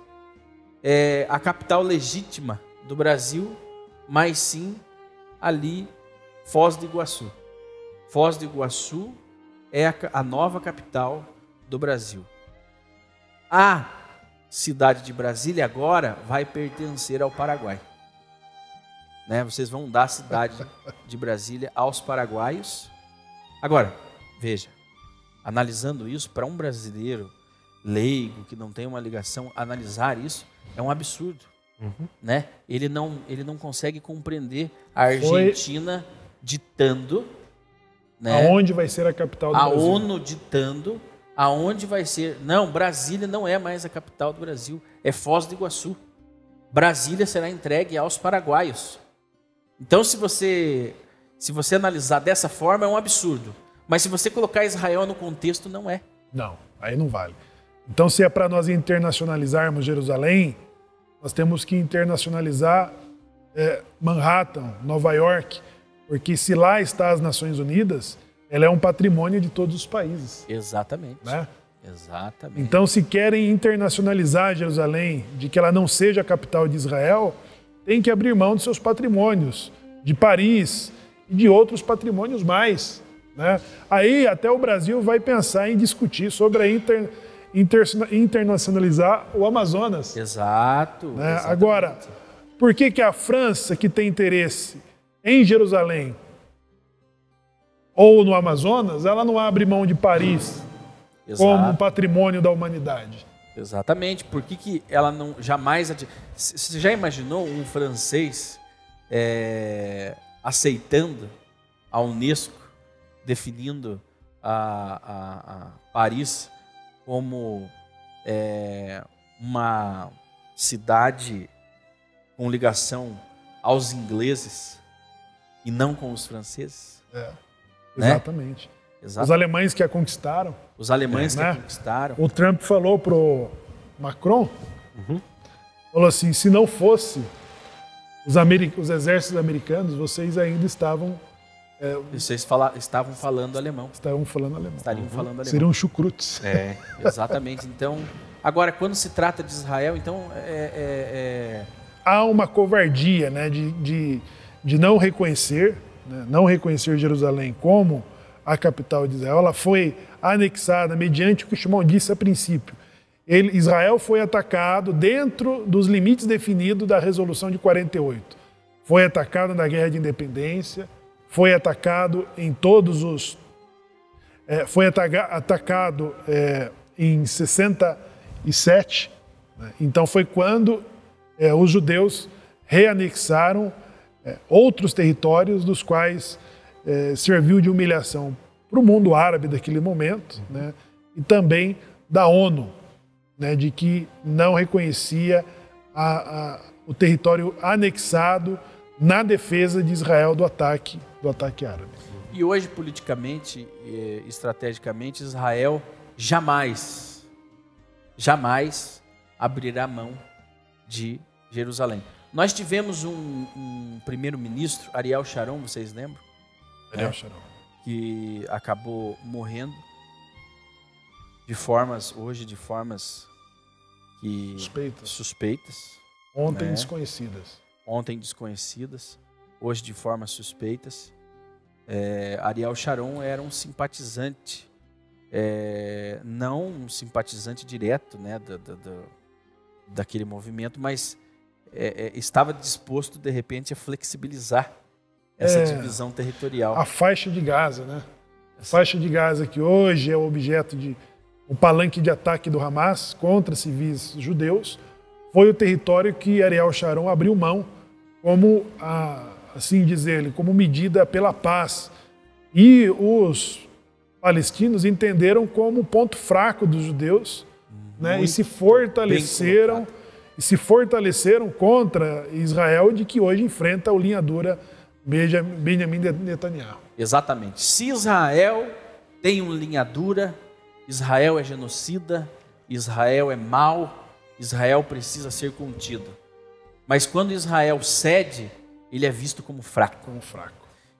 a capital legítima do Brasil, mas sim ali Foz do Iguaçu. Foz do Iguaçu é a nova capital do Brasil. A cidade de Brasília agora vai pertencer ao Paraguai. Né? Vocês vão dar a cidade de Brasília aos paraguaios. Agora, veja, analisando isso, para um brasileiro leigo, que não tem uma ligação, analisar isso é um absurdo. Né? Ele não consegue compreender a Argentina ditando, né? Aonde vai ser a capital do Brasil. A ONU ditando aonde vai ser. Não, Brasília não é mais a capital do Brasil, é Foz do Iguaçu. Brasília será entregue aos paraguaios. Então, se você analisar dessa forma, é um absurdo. Mas se você colocar Israel no contexto, não é. Não, aí não vale. Então, se é para nós internacionalizarmos Jerusalém, nós temos que internacionalizar Manhattan, Nova York, porque se lá está as Nações Unidas, ela é um patrimônio de todos os países. Exatamente. Né? Exatamente. Então, se querem internacionalizar Jerusalém, de que ela não seja a capital de Israel, tem que abrir mão dos seus patrimônios, de Paris e de outros patrimônios mais. Né? Aí até o Brasil vai pensar em discutir sobre internacionalizar o Amazonas. Exato. Né? Agora, por que a França, que tem interesse em Jerusalém ou no Amazonas, ela não abre mão de Paris como patrimônio da humanidade? Exatamente. Por que ela não jamais... Você já imaginou um francês aceitando a Unesco, definindo a Paris como uma cidade com ligação aos ingleses e não com os franceses? Né? Exatamente. Os alemães que a conquistaram. Os alemães que a conquistaram. O Trump falou pro Macron, falou assim, se não fosse os exércitos americanos, vocês ainda estavam... Vocês estavam falando alemão. Estavam falando alemão. Estariam falando alemão. Seriam chucrutes. Exatamente. Então, agora, quando se trata de Israel, então... Há uma covardia, né, de não reconhecer, Jerusalém como a capital de Israel. Ela foi anexada mediante o que o Shimon disse a princípio. Israel foi atacado dentro dos limites definidos da Resolução de 48. Foi atacado na Guerra de Independência, foi atacado em todos os... foi atacado em 67. Né? Então foi quando os judeus reanexaram outros territórios dos quais serviu de humilhação para o mundo árabe daquele momento, né? E também da ONU, né? De que não reconhecia o território anexado na defesa de Israel do ataque árabe. E hoje, politicamente e estrategicamente, Israel jamais abrirá mão de Jerusalém. Nós tivemos um primeiro-ministro, Ariel Sharon, vocês lembram? Ariel Sharon. Que acabou morrendo de formas que suspeitas. Ontem desconhecidas. Ontem desconhecidas, hoje de formas suspeitas. Ariel Sharon era um simpatizante, não um simpatizante direto, né, daquele movimento, mas estava disposto, de repente, a flexibilizar essa divisão territorial. A faixa de Gaza, né? A faixa de Gaza que hoje é o objeto de um palanque de ataque do Hamas contra civis judeus, foi o território que Ariel Sharon abriu mão como, assim dizer, como medida pela paz. E os palestinos entenderam como ponto fraco dos judeus, né? E se fortaleceram contra Israel, de que hoje enfrenta o linha dura Benjamin Netanyahu. Exatamente. Se Israel tem uma linha dura, Israel é genocida, Israel é mau, Israel precisa ser contido. Mas quando Israel cede, ele é visto como fraco.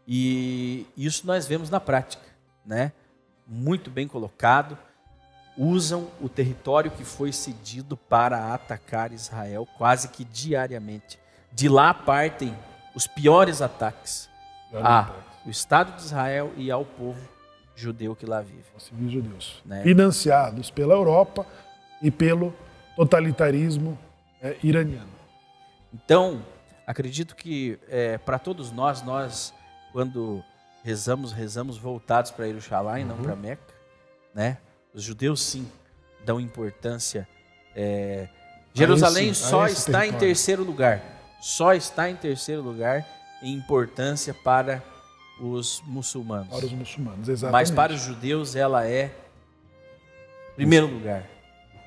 E isso nós vemos na prática, né? Muito bem colocado. Usam o território que foi cedido para atacar Israel quase que diariamente. De lá partem os piores ataques ao Estado de Israel e ao povo judeu que lá vive. Os civis judeus. Né? Financiados pela Europa e pelo totalitarismo iraniano. Então, acredito que para todos nós, quando rezamos voltados para Jerusalém, não para Meca, né? Os judeus, sim, dão importância. Jerusalém só está em terceiro lugar. Só está em terceiro lugar em importância para os muçulmanos. Para os muçulmanos, exatamente. Mas para os judeus ela é primeiro lugar.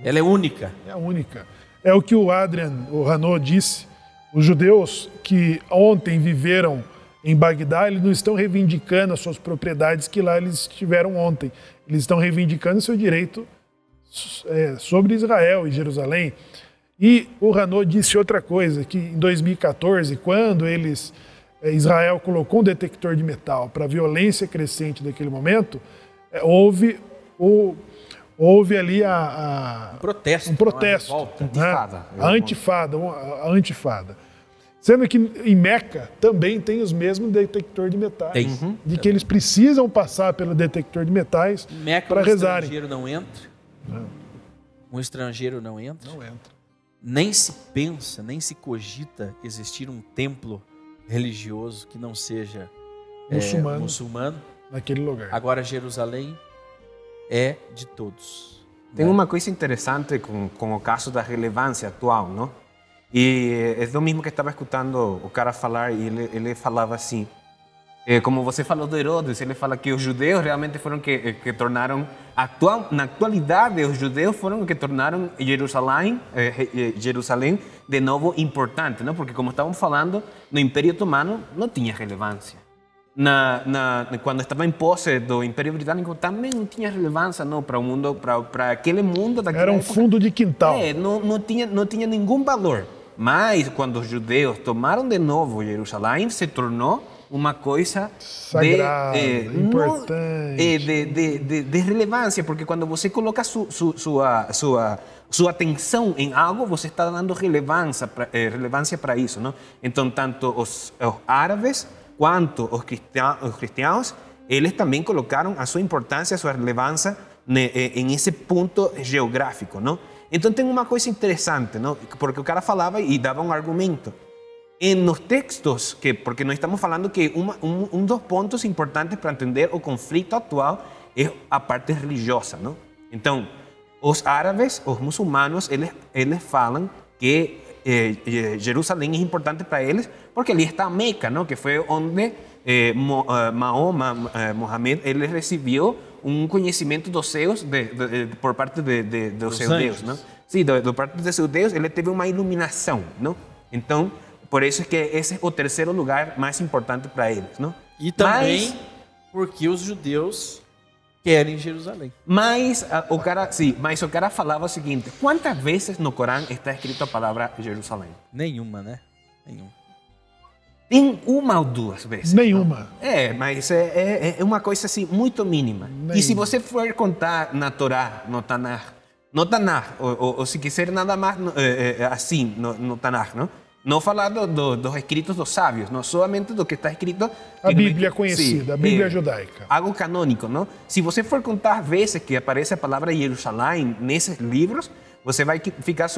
Ela é única. É única. É o que o Hanot disse. Os judeus que ontem viveram em Bagdá, eles não estão reivindicando as suas propriedades que lá eles tiveram ontem. Eles estão reivindicando o seu direito sobre Israel e Jerusalém. E o Hanot disse outra coisa, que em 2014, quando Israel colocou um detector de metal para a violência crescente daquele momento, houve ali um protesto, a antifada. Sendo que em Meca também tem os mesmos detectores de metais. De que eles precisam passar pelo detector de metais para rezarem. Um estrangeiro não entra. Não entra. Nem se pensa, nem se cogita existir um templo religioso que não seja muçulmano naquele lugar. Agora Jerusalém é de todos. Tem uma coisa interessante com o caso da relevância atual, não? E é do mesmo que estava escutando o cara falar, e ele falava assim, como você falou do Herodes, ele fala que os judeus realmente foram que tornaram, na atualidade, os judeus foram que tornaram Jerusalém de novo importante, não? Porque como estávamos falando, no Império Otomano não tinha relevância. Quando estava em posse do Império Britânico também não tinha relevância, não, para o mundo, para aquele mundo daquela Era um época. fundo de quintal. Não tinha nenhum valor. Mas quando os judeus tomaram de novo Jerusalém, se tornou uma coisa sagrada, importante, de relevância, porque quando você coloca sua atenção em algo, você está dando relevância para isso, não? Então, tanto os árabes quanto os cristianos, eles também colocaram a sua importância, a sua relevância em esse ponto geográfico, não? Então tem uma coisa interessante, não? Porque o cara falava e dava um argumento. Nos textos, porque nós estamos falando que um dos pontos importantes para entender o conflito atual é a parte religiosa, não? Então, os árabes, os muçulmanos, eles falam que Jerusalém é importante para eles porque ali está a Meca, não? Que foi onde Mohammed, ele recebeu um conhecimento dos céus por parte dos seus deuses, não? Sim, por parte dos seus deuses, ele teve uma iluminação, não? Então, por isso que esse é o terceiro lugar mais importante para eles, não? E também porque os judeus querem Jerusalém. Mas o cara falava o seguinte: quantas vezes no Corão está escrito a palavra Jerusalém? Nenhuma, né? Nenhuma. Tem uma ou duas vezes. Nenhuma. Mas é uma coisa assim muito mínima. Nenhuma. E se você for contar na Torá, no Tanakh, ou se quiser nada mais assim no Tanakh, não? Não falar dos escritos dos sábios, não somente do que está escrito. A Bíblia conhecida, a Bíblia judaica. Algo canônico, não? Se você for contar vezes que aparece a palavra Jerusalém nesses livros, você vai ficar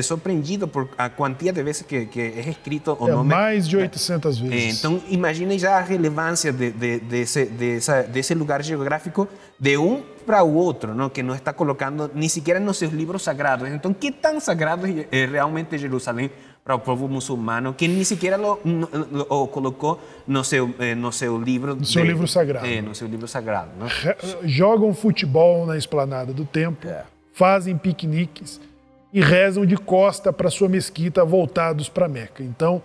surpreendido por a quantia de vezes que é escrito o nome. Mais de 800 vezes. Então, imagine já a relevância desse lugar geográfico de um para o outro, não? Que não está colocando nem sequer nos seus livros sagrados. Então, que tão sagrado é realmente Jerusalém para o povo muçulmano, que nem sequer o colocou no seu livro. No seu livro sagrado. No seu livro sagrado. Não? Jogam futebol na esplanada do templo, fazem piqueniques e rezam de costa para sua mesquita, voltados para Meca. Então,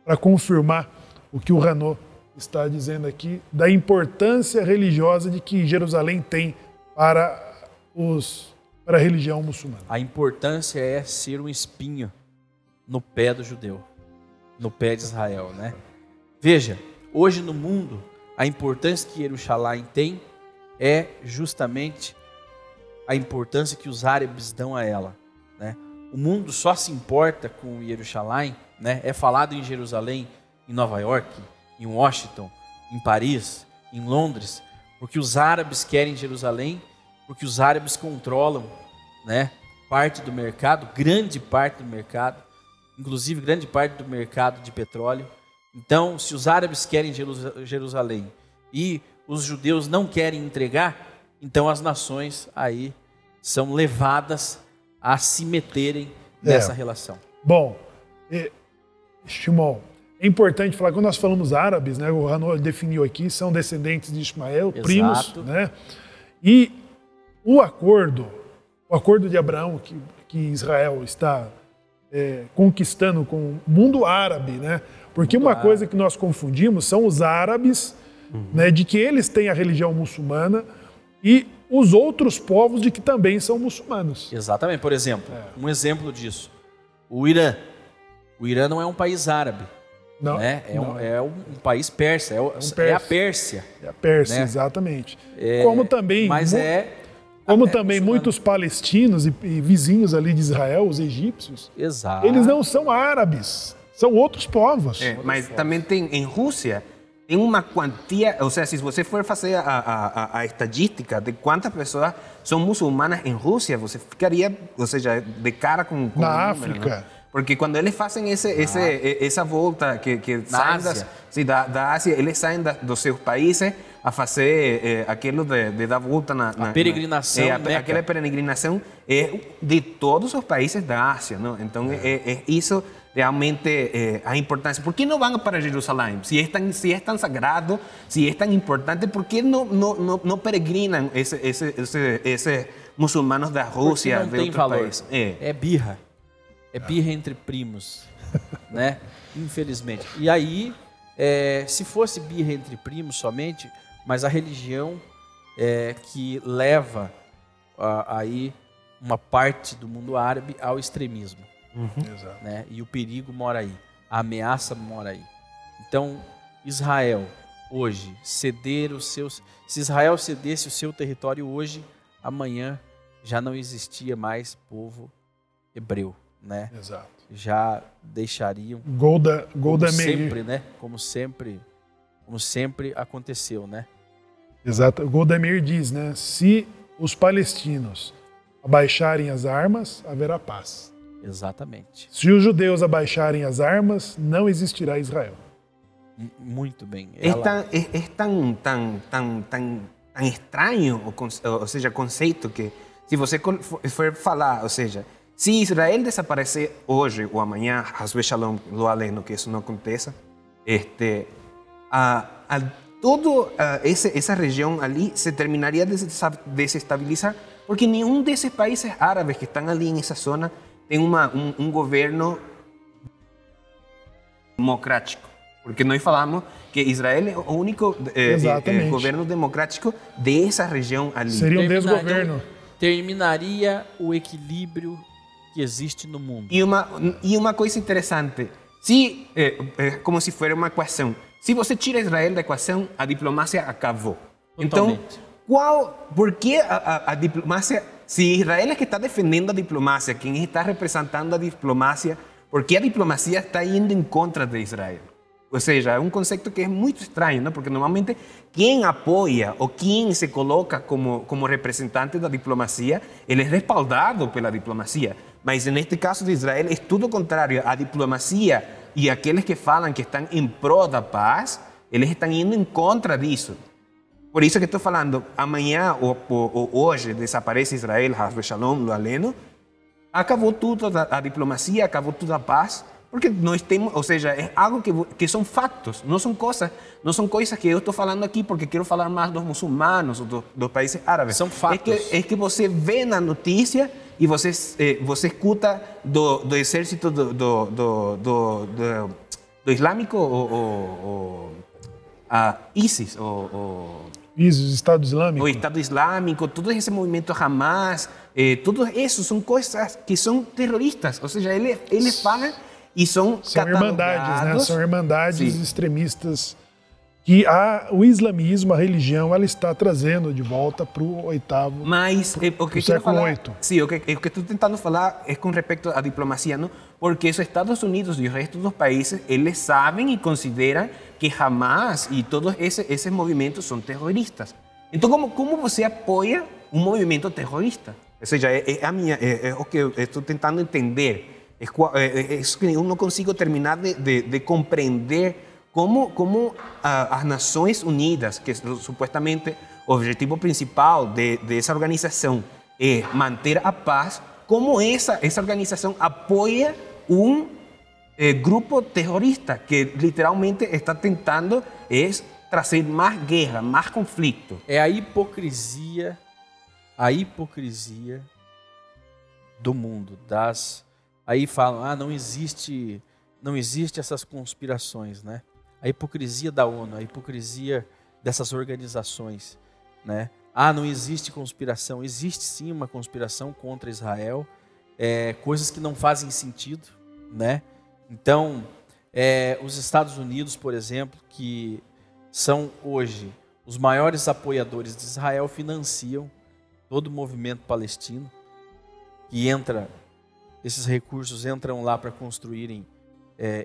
para confirmar o que o Rano está dizendo aqui, da importância religiosa de que Jerusalém tem para a religião muçulmana. A importância é ser um espinho no pé do judeu, no pé de Israel, né? Veja, hoje no mundo, a importância que Jerusalém tem é justamente a importância que os árabes dão a ela, né? O mundo só se importa com Jerusalém, né? É falado em Jerusalém, em Nova York, em Washington, em Paris, em Londres, porque os árabes querem Jerusalém, porque os árabes controlam, né, parte do mercado, grande parte do mercado, inclusive grande parte do mercado de petróleo. Então, se os árabes querem Jerusalém e os judeus não querem entregar, então as nações aí são levadas a se meterem nessa relação. Bom, Shimon, é importante falar, quando nós falamos árabes, né, o Rano definiu aqui, são descendentes de Ismael, primos, né? E o acordo de Abraão que Israel está conquistando com o mundo árabe, né? Porque uma coisa que nós confundimos são os árabes, né, de que eles têm a religião muçulmana e os outros povos de que também são muçulmanos. Exatamente. Por exemplo, um exemplo disso, o Irã. O Irã não é um país árabe. Não, né? É um país persa, é a Pérsia. É a Pérsia, né? Exatamente. Como também, também muitos palestinos e vizinhos ali de Israel, os egípcios, eles não são árabes, são outros povos. Mas também tem em Rússia, tem uma quantia, ou seja, se você for fazer a estatística de quantas pessoas são muçulmanas em Rússia, você ficaria, ou seja, de cara com na número, África. Né? Porque quando eles fazem essa volta que saem da Ásia, eles saem dos seus países a fazer aquilo de dar volta na peregrinação. Aquela peregrinação é de todos os países da Ásia, não? Então isso realmente a importância. Por que não vão para Jerusalém? Se é tão sagrado, se é tão importante, por que não peregrinam esses muçulmanos da Rússia, de outros países? É birra. É birra entre primos, né? Infelizmente. E aí, se fosse birra entre primos somente, mas a religião que leva aí uma parte do mundo árabe ao extremismo. Né? E o perigo mora aí, a ameaça mora aí. Então, Israel hoje ceder os seus... Se Israel cedesse o seu território hoje, amanhã já não existia mais povo hebreu. Né? Exato. Já deixariam Golda Meir. Sempre, né? Como sempre aconteceu, né? Exato. Golda Meir diz, né? Se os palestinos abaixarem as armas, haverá paz. Exatamente. Se os judeus abaixarem as armas, não existirá Israel. Muito bem. É tão estranho, ou seja, conceito que se você for falar, ou seja, se Israel desaparecer hoje ou amanhã, Hasbe Shalom, lo aleno, que isso não aconteça, toda essa região ali se terminaria de desestabilizar, porque nenhum desses países árabes que estão ali nessa zona tem um governo democrático. Porque nós falamos que Israel é o único governo democrático dessa região ali. Seria um desgoverno. Terminaria o equilíbrio que existe no mundo. E uma coisa interessante, como se fosse uma equação, se você tira Israel da equação, a diplomacia acabou. Totalmente. Então, por que a diplomacia, se Israel é que está defendendo a diplomacia, quem está representando a diplomacia, por que a diplomacia está indo em contra de Israel? Ou seja, é um conceito que é muito estranho, não? Porque normalmente quem apoia ou quem se coloca como representante da diplomacia, ele é respaldado pela diplomacia. Mas neste caso de Israel é tudo o contrário. A diplomacia e aqueles que falam que estão em prol da paz, eles estão indo em contra disso. Por isso que estou falando, amanhã ou hoje desaparece Israel, Hasbe Shalom, lo aleno, acabou tudo a diplomacia, acabou toda a paz, porque nós temos, ou seja, é algo que são fatos, não são coisas que eu estou falando aqui porque quero falar mais dos muçulmanos, dos países árabes. São fatos. É que você vê na notícia e você escuta do exército do islâmico, a ISIS, ISIS, Estado Islâmico. O Estado Islâmico, todo esse movimento Hamas, tudo isso são coisas que são terroristas. Ou seja, eles falam e são irmandades, né? São irmandades extremistas que o islamismo, a religião, ela está trazendo de volta para o oitavo, século VIII. Sim, o que estou tentando falar é com respeito à diplomacia, não? Porque os Estados Unidos e o resto dos países, eles sabem e consideram que Hamas e todos esses movimentos são terroristas. Então, como você apoia um movimento terrorista? Ou seja, é o que eu estou tentando entender. É isso que eu não consigo terminar de compreender como as Nações Unidas, que supostamente o objetivo principal dessa organização é manter a paz, como essa organização apoia um grupo terrorista que literalmente está tentando trazer mais guerra, mais conflito. É a hipocrisia do mundo, Aí falam, não existe essas conspirações, né? A hipocrisia da ONU, a hipocrisia dessas organizações, né? Não existe conspiração. Existe sim uma conspiração contra Israel, coisas que não fazem sentido, né? Então, os Estados Unidos, por exemplo, que são hoje os maiores apoiadores de Israel, financiam todo o movimento palestino, que esses recursos entram lá para construírem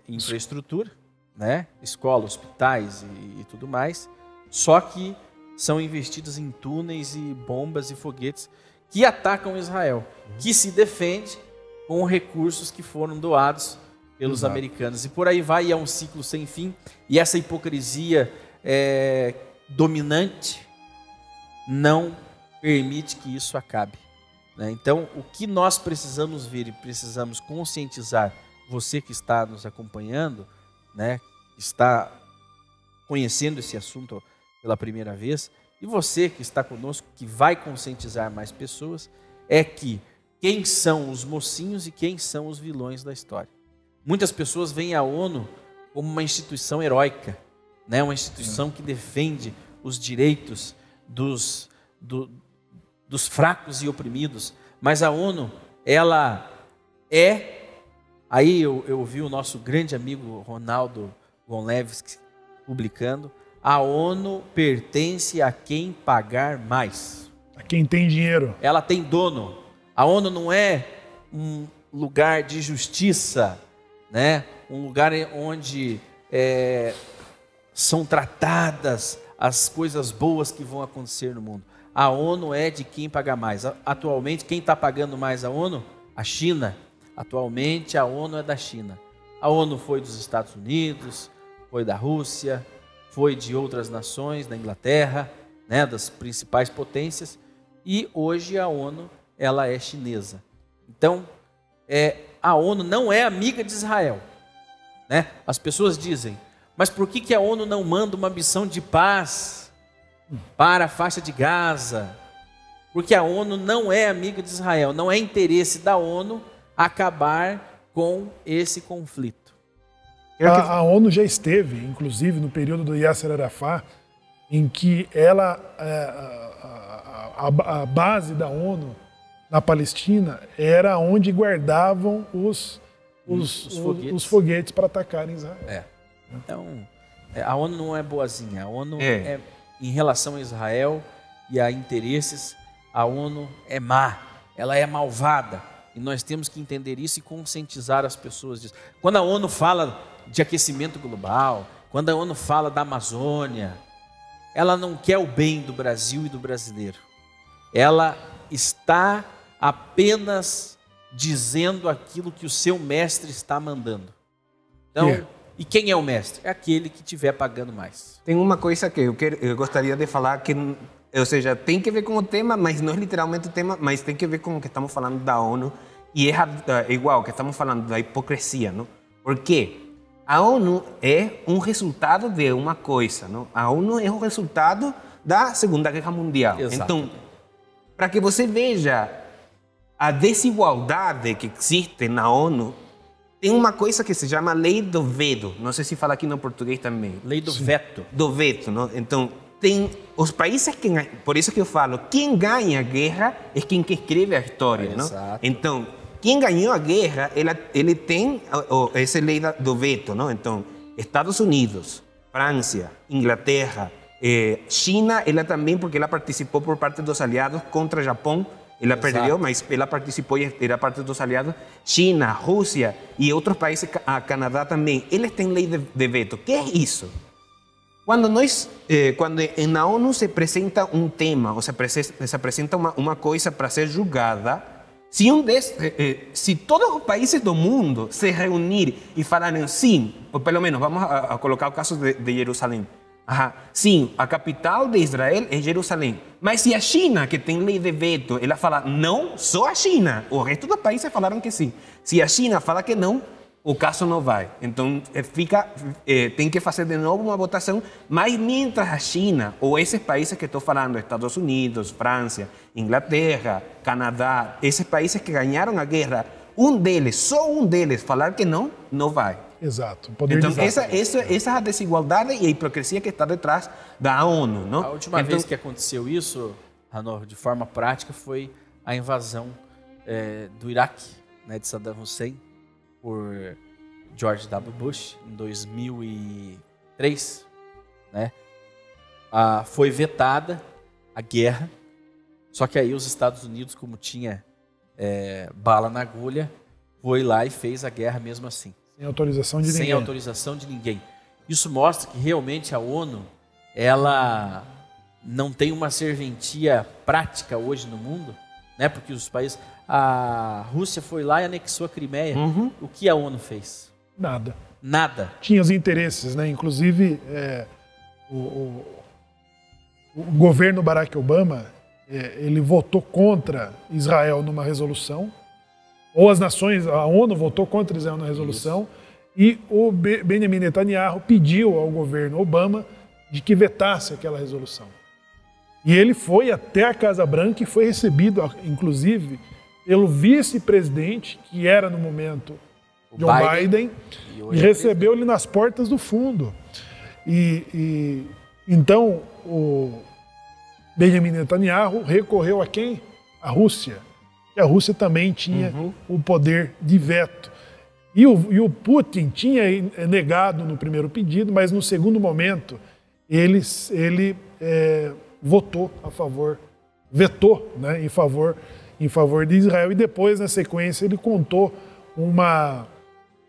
infraestrutura, né? Escola, hospitais e tudo mais, só que são investidos em túneis e bombas e foguetes que atacam Israel, que se defende com recursos que foram doados pelos americanos. E por aí vai, e é um ciclo sem fim, e essa hipocrisia dominante não permite que isso acabe, né? Então, o que nós precisamos ver e precisamos conscientizar, você que está nos acompanhando, né, está conhecendo esse assunto pela primeira vez, e você que está conosco, que vai conscientizar mais pessoas, é que quem são os mocinhos e quem são os vilões da história. Muitas pessoas veem a ONU como uma instituição heróica, né, uma instituição que defende os direitos dos fracos e oprimidos, mas a ONU, ela aí eu ouvi o nosso grande amigo Ronaldo Gonlewski publicando, a ONU pertence a quem pagar mais. A quem tem dinheiro. Ela tem dono. A ONU não é um lugar de justiça, né? Um lugar onde são tratadas as coisas boas que vão acontecer no mundo. A ONU é de quem paga mais. Atualmente, quem está pagando mais a ONU? A China. Atualmente, a ONU é da China. A ONU foi dos Estados Unidos, foi da Rússia, foi de outras nações, da Inglaterra, né, das principais potências. E hoje a ONU, ela é chinesa. Então, a ONU não é amiga de Israel, né? As pessoas dizem, mas por que a ONU não manda uma missão de paz para a faixa de Gaza? Porque a ONU não é amiga de Israel, não é interesse da ONU acabar com esse conflito. A ONU já esteve, inclusive, no período do Yasser Arafat, em que a base da ONU na Palestina era onde guardavam os foguetes para atacarem Israel. Então, a ONU não é boazinha. A ONU em relação a Israel e a interesses, a ONU é má, ela é malvada. E nós temos que entender isso e conscientizar as pessoas disso. Quando a ONU fala de aquecimento global, quando a ONU fala da Amazônia, ela não quer o bem do Brasil e do brasileiro. Ela está apenas dizendo aquilo que o seu mestre está mandando. Então, e quem é o mestre? É aquele que estiver pagando mais. Tem uma coisa que eu gostaria de falar que, ou seja, tem que ver com o tema, mas não é literalmente o tema, mas tem que ver com o que estamos falando da ONU. E é igual que estamos falando da hipocrisia, não? Por quê? A ONU é um resultado de uma coisa, não? A ONU é o resultado da Segunda Guerra Mundial. Exato. Então, para que você veja a desigualdade que existe na ONU, tem uma coisa que se chama Lei do Veto. Não sei se fala aqui no português também. Lei do veto. Do veto, não? Então, tem os países que... Por isso que eu falo, quem ganha a guerra é quem que escreve a história, não? Exato. Então, quem ganhou a guerra, ele tem essa lei do veto, não? Então, Estados Unidos, França, Inglaterra, China, ela também, porque ela participou por parte dos aliados contra o Japão. Ela perdeu, mas ela participou e era parte dos aliados. China, Rússia e outros países, a Canadá também, eles têm lei de veto. O que é isso? Quando na ONU se apresenta um tema, ou se apresenta uma coisa para ser julgada, se todos os países do mundo se reunirem e falarem sim, ou pelo menos vamos a colocar o caso de Jerusalém. Sim, a capital de Israel é Jerusalém. Mas se a China, que tem lei de veto, ela fala não, só a China, o resto dos países falaram que sim. Se a China fala que não, o caso não vai. Então, tem que fazer de novo uma votação, mas mientras a China, ou esses países que estou falando, Estados Unidos, França, Inglaterra, Canadá, esses países que ganharam a guerra, só um deles falar que não, não vai. Exato. Poder então, essa é a desigualdade e a hipocrisia que está detrás da ONU, não? A última vez que aconteceu isso, Ranor, de forma prática, foi a invasão do Iraque, né, de Saddam Hussein, por George W. Bush, em 2003. Né? Foi vetada a guerra, só que aí os Estados Unidos, como tinha bala na agulha, foi lá e fez a guerra mesmo assim. Sem autorização de ninguém. Sem autorização de ninguém. Isso mostra que realmente a ONU, ela não tem uma serventia prática hoje no mundo, né? Porque os países... A Rússia foi lá e anexou a Crimeia. Uhum. O que a ONU fez? Nada. Nada. Tinha os interesses, né? Inclusive, o governo Barack Obama, ele votou contra Israel numa resolução. Ou a ONU votou contra Israel na resolução. Isso. E o Benjamin Netanyahu pediu ao governo Obama de que vetasse aquela resolução. E ele foi até a Casa Branca e foi recebido, inclusive, pelo vice-presidente, que era no momento John Biden, e recebeu ele nas portas do fundo. Então, o Benjamin Netanyahu recorreu a quem? A Rússia. E a Rússia também tinha o poder de veto. E o Putin tinha negado no primeiro pedido, mas no segundo momento ele votou a favor, vetou, né, em favor de Israel. E depois, na sequência, ele contou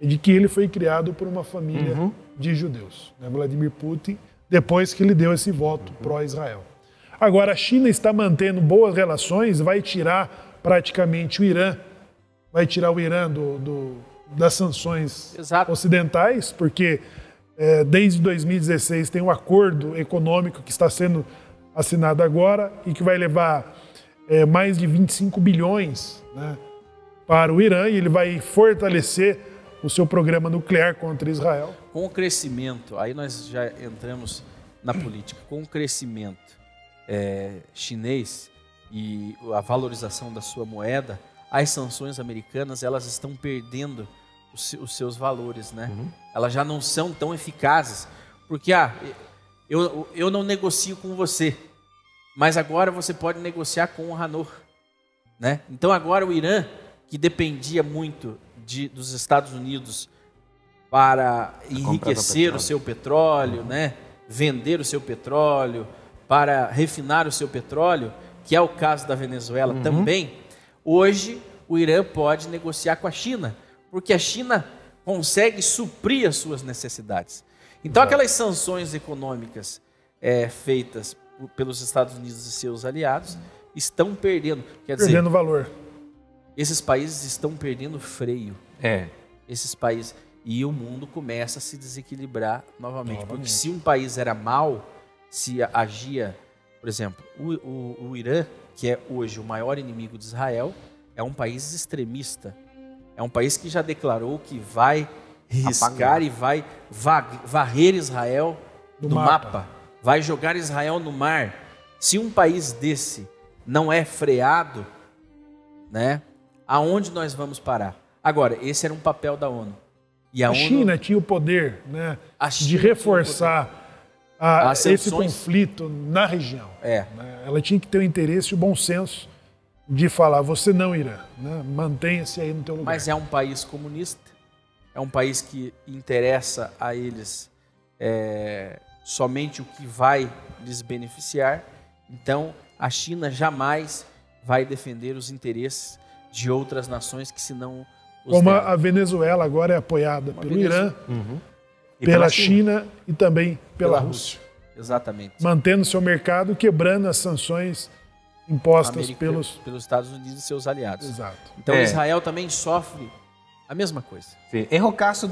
de que ele foi criado por uma família de judeus, né, Vladimir Putin, depois que ele deu esse voto pró-Israel. Agora, a China está mantendo boas relações, vai tirar praticamente o Irã, das sanções ocidentais, porque desde 2016 tem um acordo econômico que está sendo assinado agora e que vai levar mais de 25 bilhões, né, para o Irã, e ele vai fortalecer o seu programa nuclear contra Israel. Com o crescimento, aí nós já entramos na política, com o crescimento chinês e a valorização da sua moeda, as sanções americanas, elas estão perdendo os seus valores, né? Elas já não são tão eficazes, porque eu não negocio com você, mas agora você pode negociar com o Ranor, né? Então agora o Irã, que dependia muito dos Estados Unidos para enriquecer o seu petróleo, né? Vender o seu petróleo, para refinar o seu petróleo, que é o caso da Venezuela também, hoje o Irã pode negociar com a China, porque a China consegue suprir as suas necessidades. Então, aquelas sanções econômicas feitas pelos Estados Unidos e seus aliados estão perdendo. Quer dizer, Perdendo valor. esses países estão perdendo freio. Esses países. E o mundo começa a se desequilibrar novamente. Porque se um país era mau, se agia... Por exemplo, o Irã, que é hoje o maior inimigo de Israel, é um país extremista. É um país que já declarou que vai riscar e vai varrer Israel do mapa. Vai jogar Israel no mar. Se um país desse não é freado, né, aonde nós vamos parar? Agora, esse era um papel da ONU. E a China tinha o poder, né, de reforçar esse conflito na região. Ela tinha que ter o interesse e o bom senso de falar, você não irá, né, mantenha-se aí no teu lugar. Mas é um país comunista, é um país que interessa a eles somente o que vai lhes beneficiar. Então, a China jamais vai defender os interesses de outras nações que senão... Como a Venezuela agora é apoiada pelo Irã, pela China e também pela Rússia. Exatamente. Mantendo seu mercado, quebrando as sanções impostas pelos Estados Unidos e seus aliados. Exato. Então Israel também sofre a mesma coisa. Sim. É o caso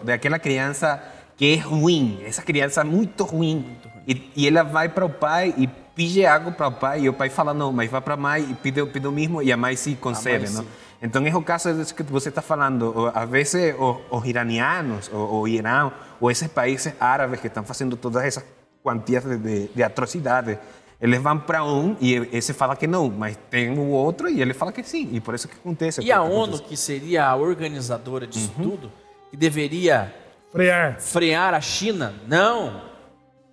daquela criança que é ruim, essa criança muito ruim. E ela vai para o pai e pede algo para o pai, e o pai fala não, mas vai para a mãe e pede o mesmo, e a mãe se concede, não? Então é o caso disso que você está falando. Às vezes os iranianos, o Irã, ou esses países árabes que estão fazendo todas essas quantias de atrocidades, eles vão para e esse fala que não, mas tem o outro e ele fala que sim, e por isso que acontece. E a ONU, que seria a organizadora disso tudo, que deveria frear a China, não.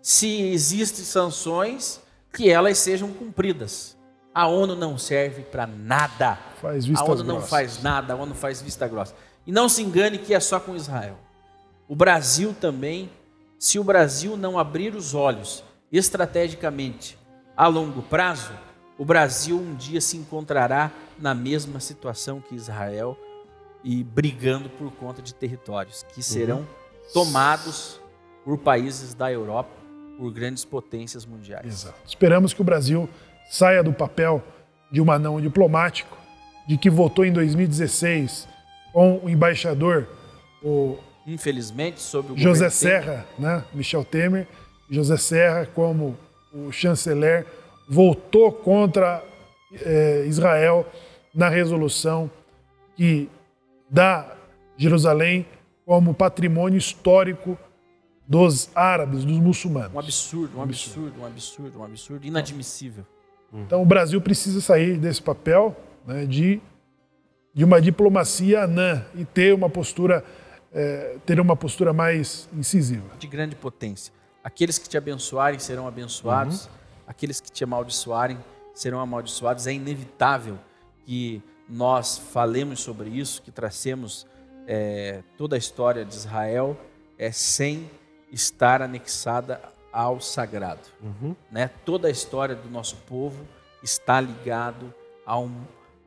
Se existem sanções, que elas sejam cumpridas. A ONU não serve para nada. A ONU não faz nada, a ONU faz vista grossa. E não se engane que é só com Israel. O Brasil também, se o Brasil não abrir os olhos estrategicamente a longo prazo, o Brasil um dia se encontrará na mesma situação que Israel e brigando por conta de territórios que serão tomados por países da Europa, por grandes potências mundiais. Exato. Esperamos que o Brasil saia do papel de um anão diplomático, de que votou em 2016 com o embaixador, infelizmente, sob o José Serra, né? Michel Temer. José Serra, como o chanceler, votou contra Israel na resolução que dá Jerusalém como patrimônio histórico dos árabes, dos muçulmanos. Um absurdo, inadmissível. Então o Brasil precisa sair desse papel, né, de uma diplomacia anã e ter uma postura mais incisiva. De grande potência. Aqueles que te abençoarem serão abençoados, aqueles que te amaldiçoarem serão amaldiçoados. É inevitável que nós falemos sobre isso, que tracemos toda a história de Israel sem estar anexada ao sagrado. Né? Toda a história do nosso povo está ligado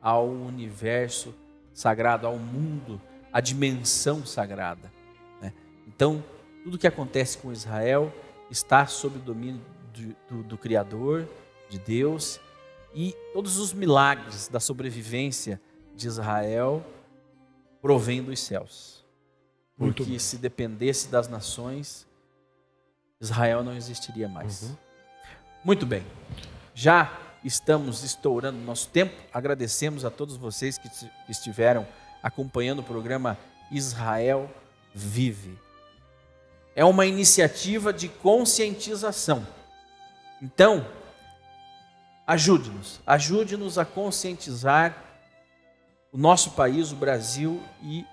ao universo sagrado, ao mundo, à dimensão sagrada. Né? Então, tudo que acontece com Israel está sob o domínio do Criador, de Deus, e todos os milagres da sobrevivência de Israel provêm dos céus. Porque se dependesse das nações, Israel não existiria mais. Muito bem. Já estamos estourando nosso tempo. Agradecemos a todos vocês que estiveram acompanhando o programa Israel Vive. É uma iniciativa de conscientização. Então, ajude-nos a conscientizar o nosso país, o Brasil e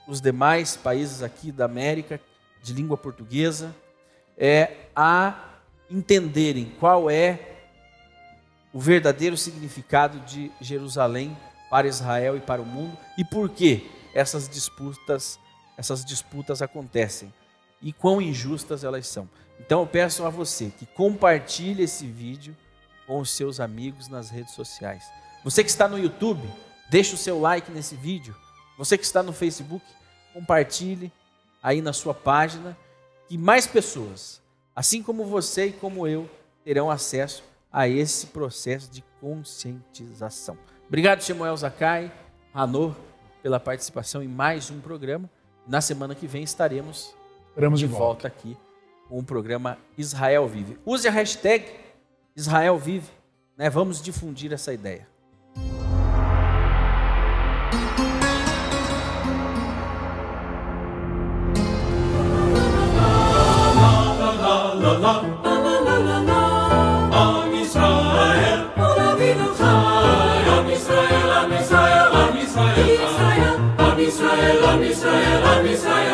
os demais países aqui da América de língua portuguesa, a entenderem qual é o verdadeiro significado de Jerusalém para Israel e para o mundo e por que essas disputas acontecem e quão injustas elas são. Então eu peço a você que compartilhe esse vídeo com os seus amigos nas redes sociais. Você que está no YouTube, deixa o seu like nesse vídeo. Você que está no Facebook, compartilhe aí na sua página, que mais pessoas, assim como você e como eu, terão acesso a esse processo de conscientização. Obrigado, Shemuel Zakai, Hanor, pela participação em mais um programa. Na semana que vem estaremos de volta aqui com o programa Israel Vive. Use a hashtag Israel Vive, né? Vamos difundir essa ideia. Israel, Israel, Israel, Israel, Israel, Israel.